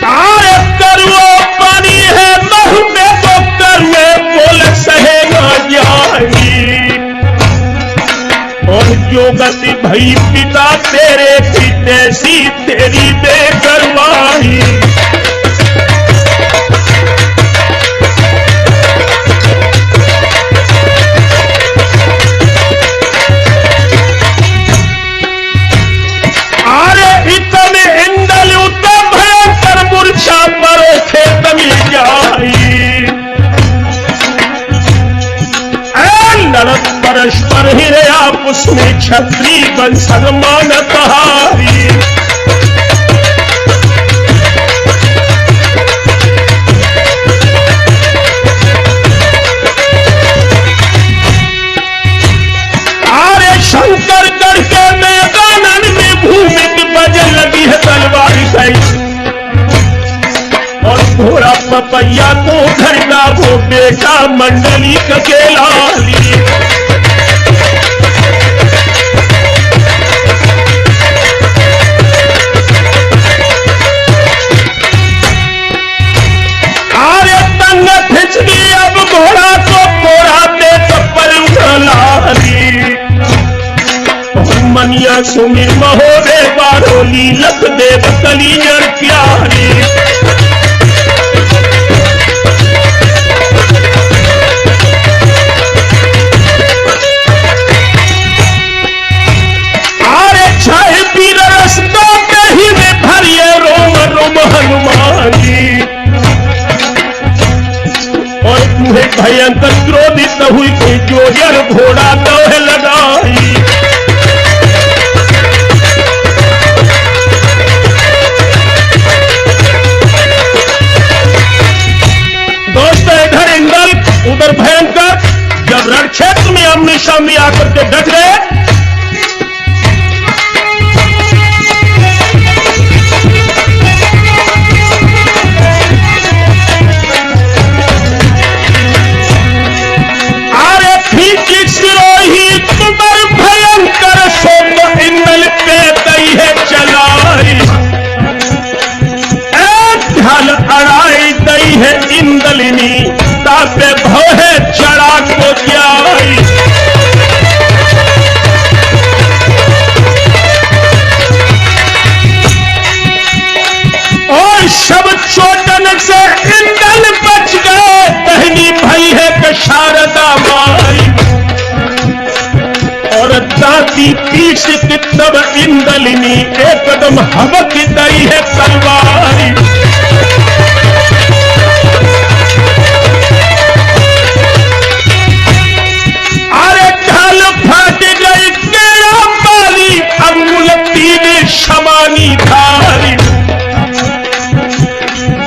आरे करुओ पानी है महु में तो करुए बोल सहे न जाई, और जो गति भई पिता तेरे की तैसी तेरी बेकरवाही, आरे इतने इंदल उत्तम भयंकर मूर्छा परो खेत में जाई, लड़त परस्पर हिरे आपस में क्षत्रिय वंशज मानतहारी, आरे शंकर गढ़ के मैदान में भूमि बज लगी है तलवार सही, और घोड़ा पपैया को घर का वो बेटा मंडली ककेला ली, आरे तंग खिंच गई अब घोड़ा को कोड़ा दे चप्पल उठा ली, मनिया सुमिर महोदय बारोली लख देव कलियर प्यारी, हनुमानी, और तुम्हें भयंकर क्रोधित हुई कि जोजर घोड़ा दौड़ लगाई, आमने सामने आकर के डट गए। अरे फीकी सिरोही तुमर भयंकर सोम इंदल पे दई है चलाई, ढल अड़ाई दई है इंदलिनी तापे भोहे चढ़ा को जाई। और सब चोटन से इंदल बच गए, पहली भई है कि शारदा माई, और दाती पीस की तब इंदलिनी एक कदम हवक दई है तलवारी। अरे ढाल फट गई केरा बाली, अंगुल तीन शमानी धारी,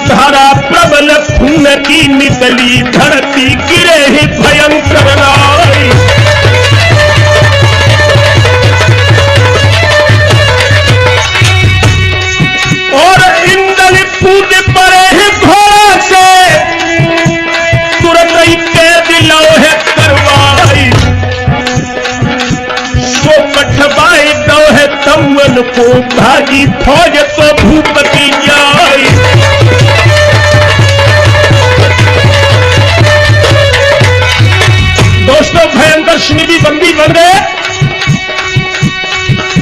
धारा प्रबल खून की निकली, धरती गिरे ही भयंकर नाई। और इंदल कूद पड़े ही घोड़ा से, तुरंत ही कैद लौहे करवाई, सो कठवाई दौहे तमन को, भागी फौज तो भूपति जाई। दोस्तों भयंकर सिंह भी बंदी बन गए।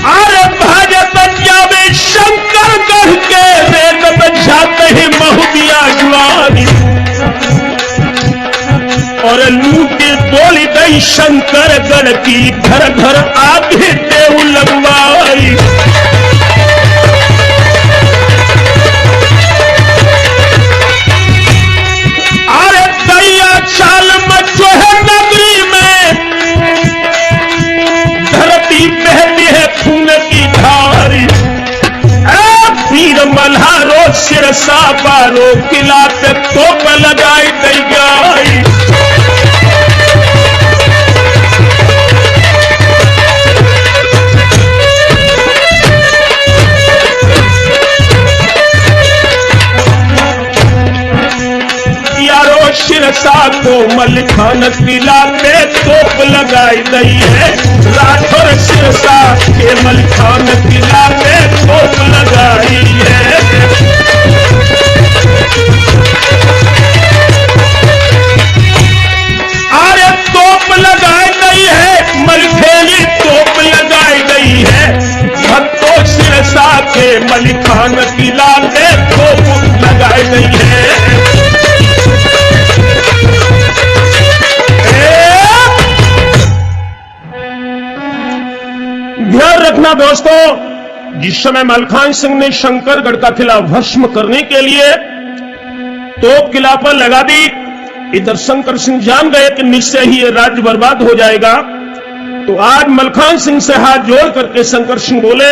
अरे भाजपा में शंकर गढ़ के रेत में जाते ही महुदिया जुआनी, और लूटी बोली गई शंकर गढ़ की, घर घर आगे देव लगवाई। अरे दैया चाल मचो है नगरी में, धरती बहती है खून की धारी, वीर मल्हारो सिरसा बारो, किला पे तोप लगाई दई गई। यारो सिरसा को मलिखान किला पे तोप लगाई गई है, राठौर सिरसा के मलिखान किला पे तोप लगाई है। अरे तोप लगाई गई है, मलखेली तोप लगाई गई है, भक्तों सिरसा के मलिखान किला पे तोप लगाई गई है। ध्यान रखना दोस्तों, जिस समय मलखान सिंह ने शंकरगढ़ का किला भस्म करने के लिए तोप किला पर लगा दी, इधर शंकर सिंह जान गए कि निश्चय ही ये राज्य बर्बाद हो जाएगा। तो आज मलखान सिंह से हाथ जोड़ करके शंकर सिंह बोले,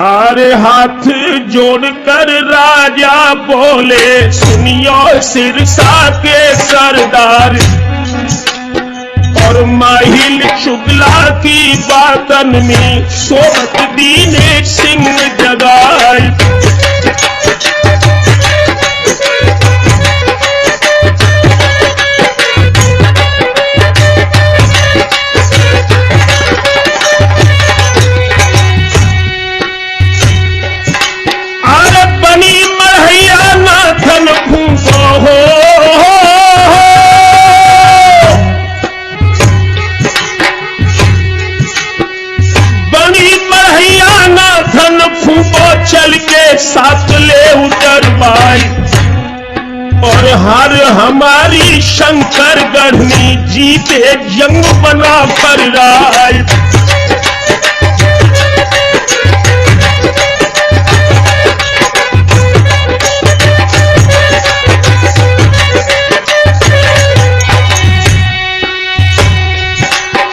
अरे हाथ जोड़कर राजा बोले, सुनियो सिरसा के सरदार, और माहिल शुक्ला की बातन में सोबत दीने सिंह जगाई। अरे बनी मरहैया नाथन फूको हो, चल के साथ ले उतर बाई, और हर हमारी शंकरगढ़ में जीते जंग बना पर राय।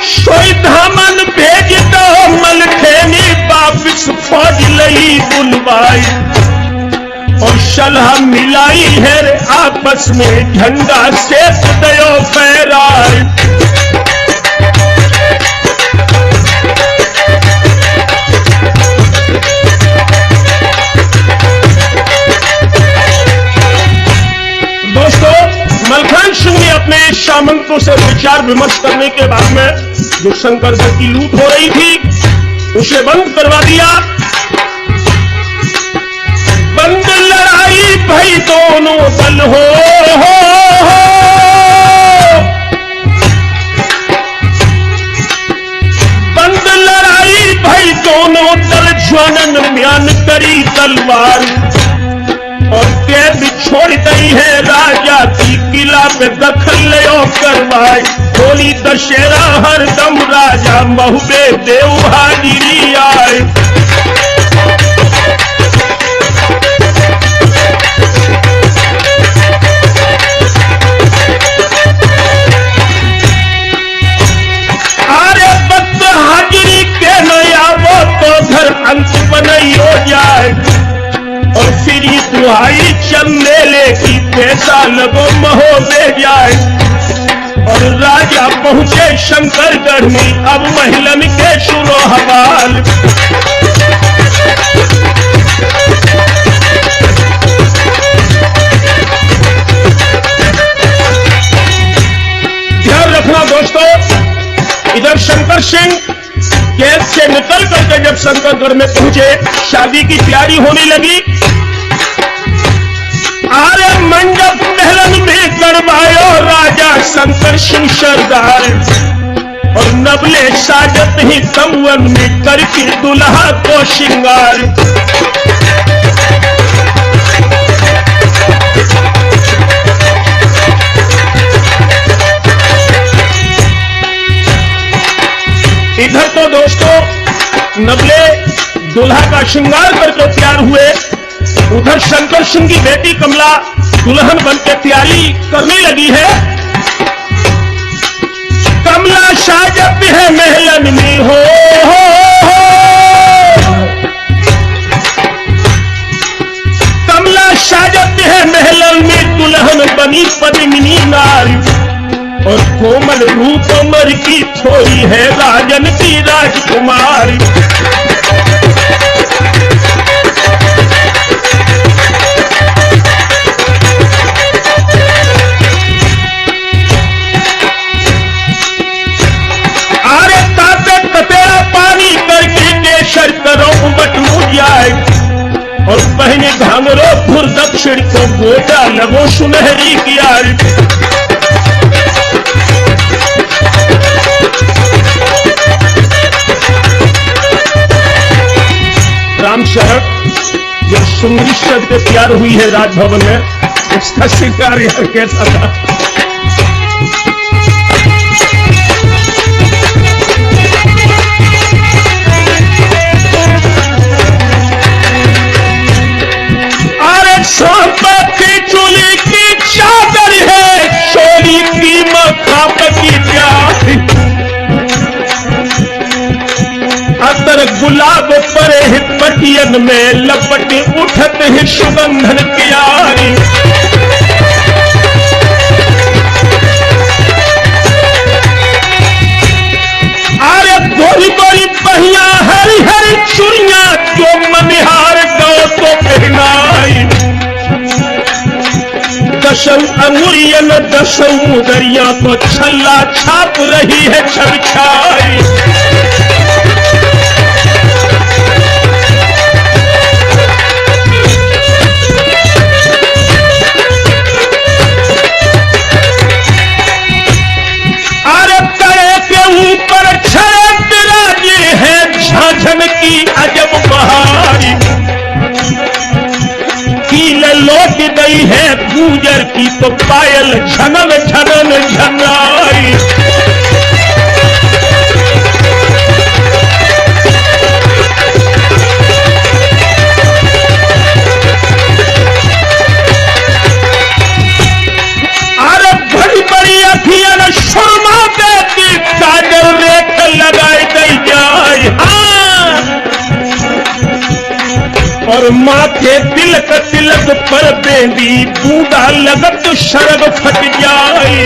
सोई धामन भेज दो मलखेनी वापिस फौज लई बुलवाई, और सलाह मिलाई है रे आपस में, झंडा से दयो फहराए। दोस्तों, मलखान सिंह ने अपने सामंतों से विचार विमर्श करने के बाद में जो शंकरगढ़ की लूट हो रही थी उसे बंद करवा दिया। बंद लड़ाई भाई दोनों दल हो, बंद लड़ाई भाई दोनों दल, ज्वानन म्यान करी तलवार और कैद छोड़ गई है राजा की, किला पे दखल ले करवाए। होली दशहरा हर दम राजा महुबे देव हाजिरी आए। अरे बद हाजिरी के नया वो तो घर अंत बनाई हो जाए और फिर ये दुहाई चंदेले की पैसा लगो महो ले जाए। और राजा पहुंचे शंकरगढ़ में, अब महिलन के सुनो हवाल। ध्यान रखना दोस्तों, इधर शंकर सिंह कैद से निकल करके जब शंकरगढ़ में पहुंचे, शादी की तैयारी होने लगी। आरे मंडप महलन में करवायो राजा शंकर सिंह सरदार, और नबले साजत ही तमवन में करके दुल्हा को श्रृंगार। इधर तो दोस्तों नबले दुल्हा का श्रृंगार करके तैयार हुए, उधर शंकर सिंह की बेटी कमला दुल्हन बनकर तैयारी करने लगी है। कमला साजत है महलन में हो, कमला साजत है महलन में, दुल्हन बनी पद्मिनी नारी और कोमल रूप अमर की थोड़ी है राजन की राजकुमारी। और पहने घांगरो फुर दक्षिण को गोटा लगो सुनहरी कियार। राम शरद जब सुंदरी शब्द पे तैयार हुई है राजभवन में, उसका श्रृंगार यार कैसा था। की चोली की चादर है, चोली की मखाप की प्यारी, अतर गुलाब पर पटियन में लपट उठत है सुगंधन प्यारी। अरे गोरी गोरी पहिया हरी हरी चुड़िया, जो मनिहार गौ तो पहनाई। दसों अंगुरियन दसों मुदरिया को छल्ला छाप रही है छमछाई। अरे तड़े के ऊपर छड़े विराजे है झांझन की अजब बहारी। लौट गई है गुजर की तो पायल झनन झनन झनाई। अरे बड़ी बड़ी अखियन सुरमा देती, काजल रेख लगाई गई जाए। हाँ, और माथे तिलक तिलक पर बेंदी बूढ़ा लगत शरग फट जाए।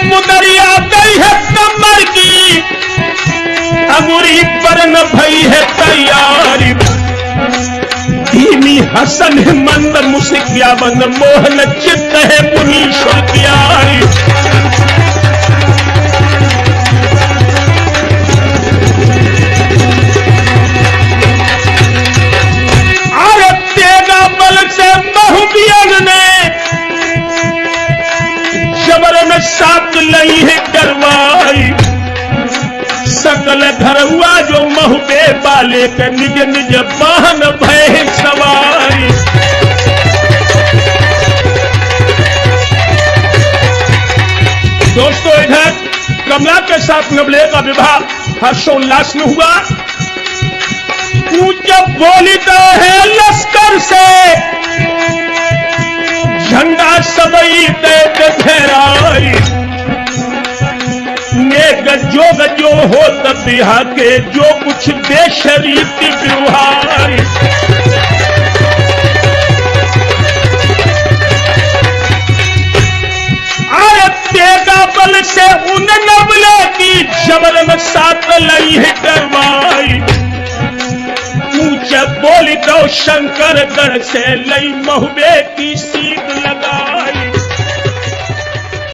मुदरिया गई है कमर की अंगूरी पर न भई है तैयारी। धीमी हसन मंद मुस्किया बंद मोहन चित्त है मुनीश्वर प्यारी। अरे तेगा बल से बहुबियन ने जबर में साथ लई है करवाई। सकल घर हुआ जो महुबे वाले के निज निज वाहन भय सवारी। दोस्तों इधर कमला के साथ नबले का विवाह हर्षोल्लास में हुआ। तू जब बोली तो है लश्कर से झंडा सबई तैत फहराई। नेक जोग जो हो तब बिहा के जो कुछ देश रीति व्यवहार। अरे तेगा बल से उन नबले की जबर में साथ लई है करवाई। ऊंच बोली तो शंकर गढ़ से लई महुबे की सीख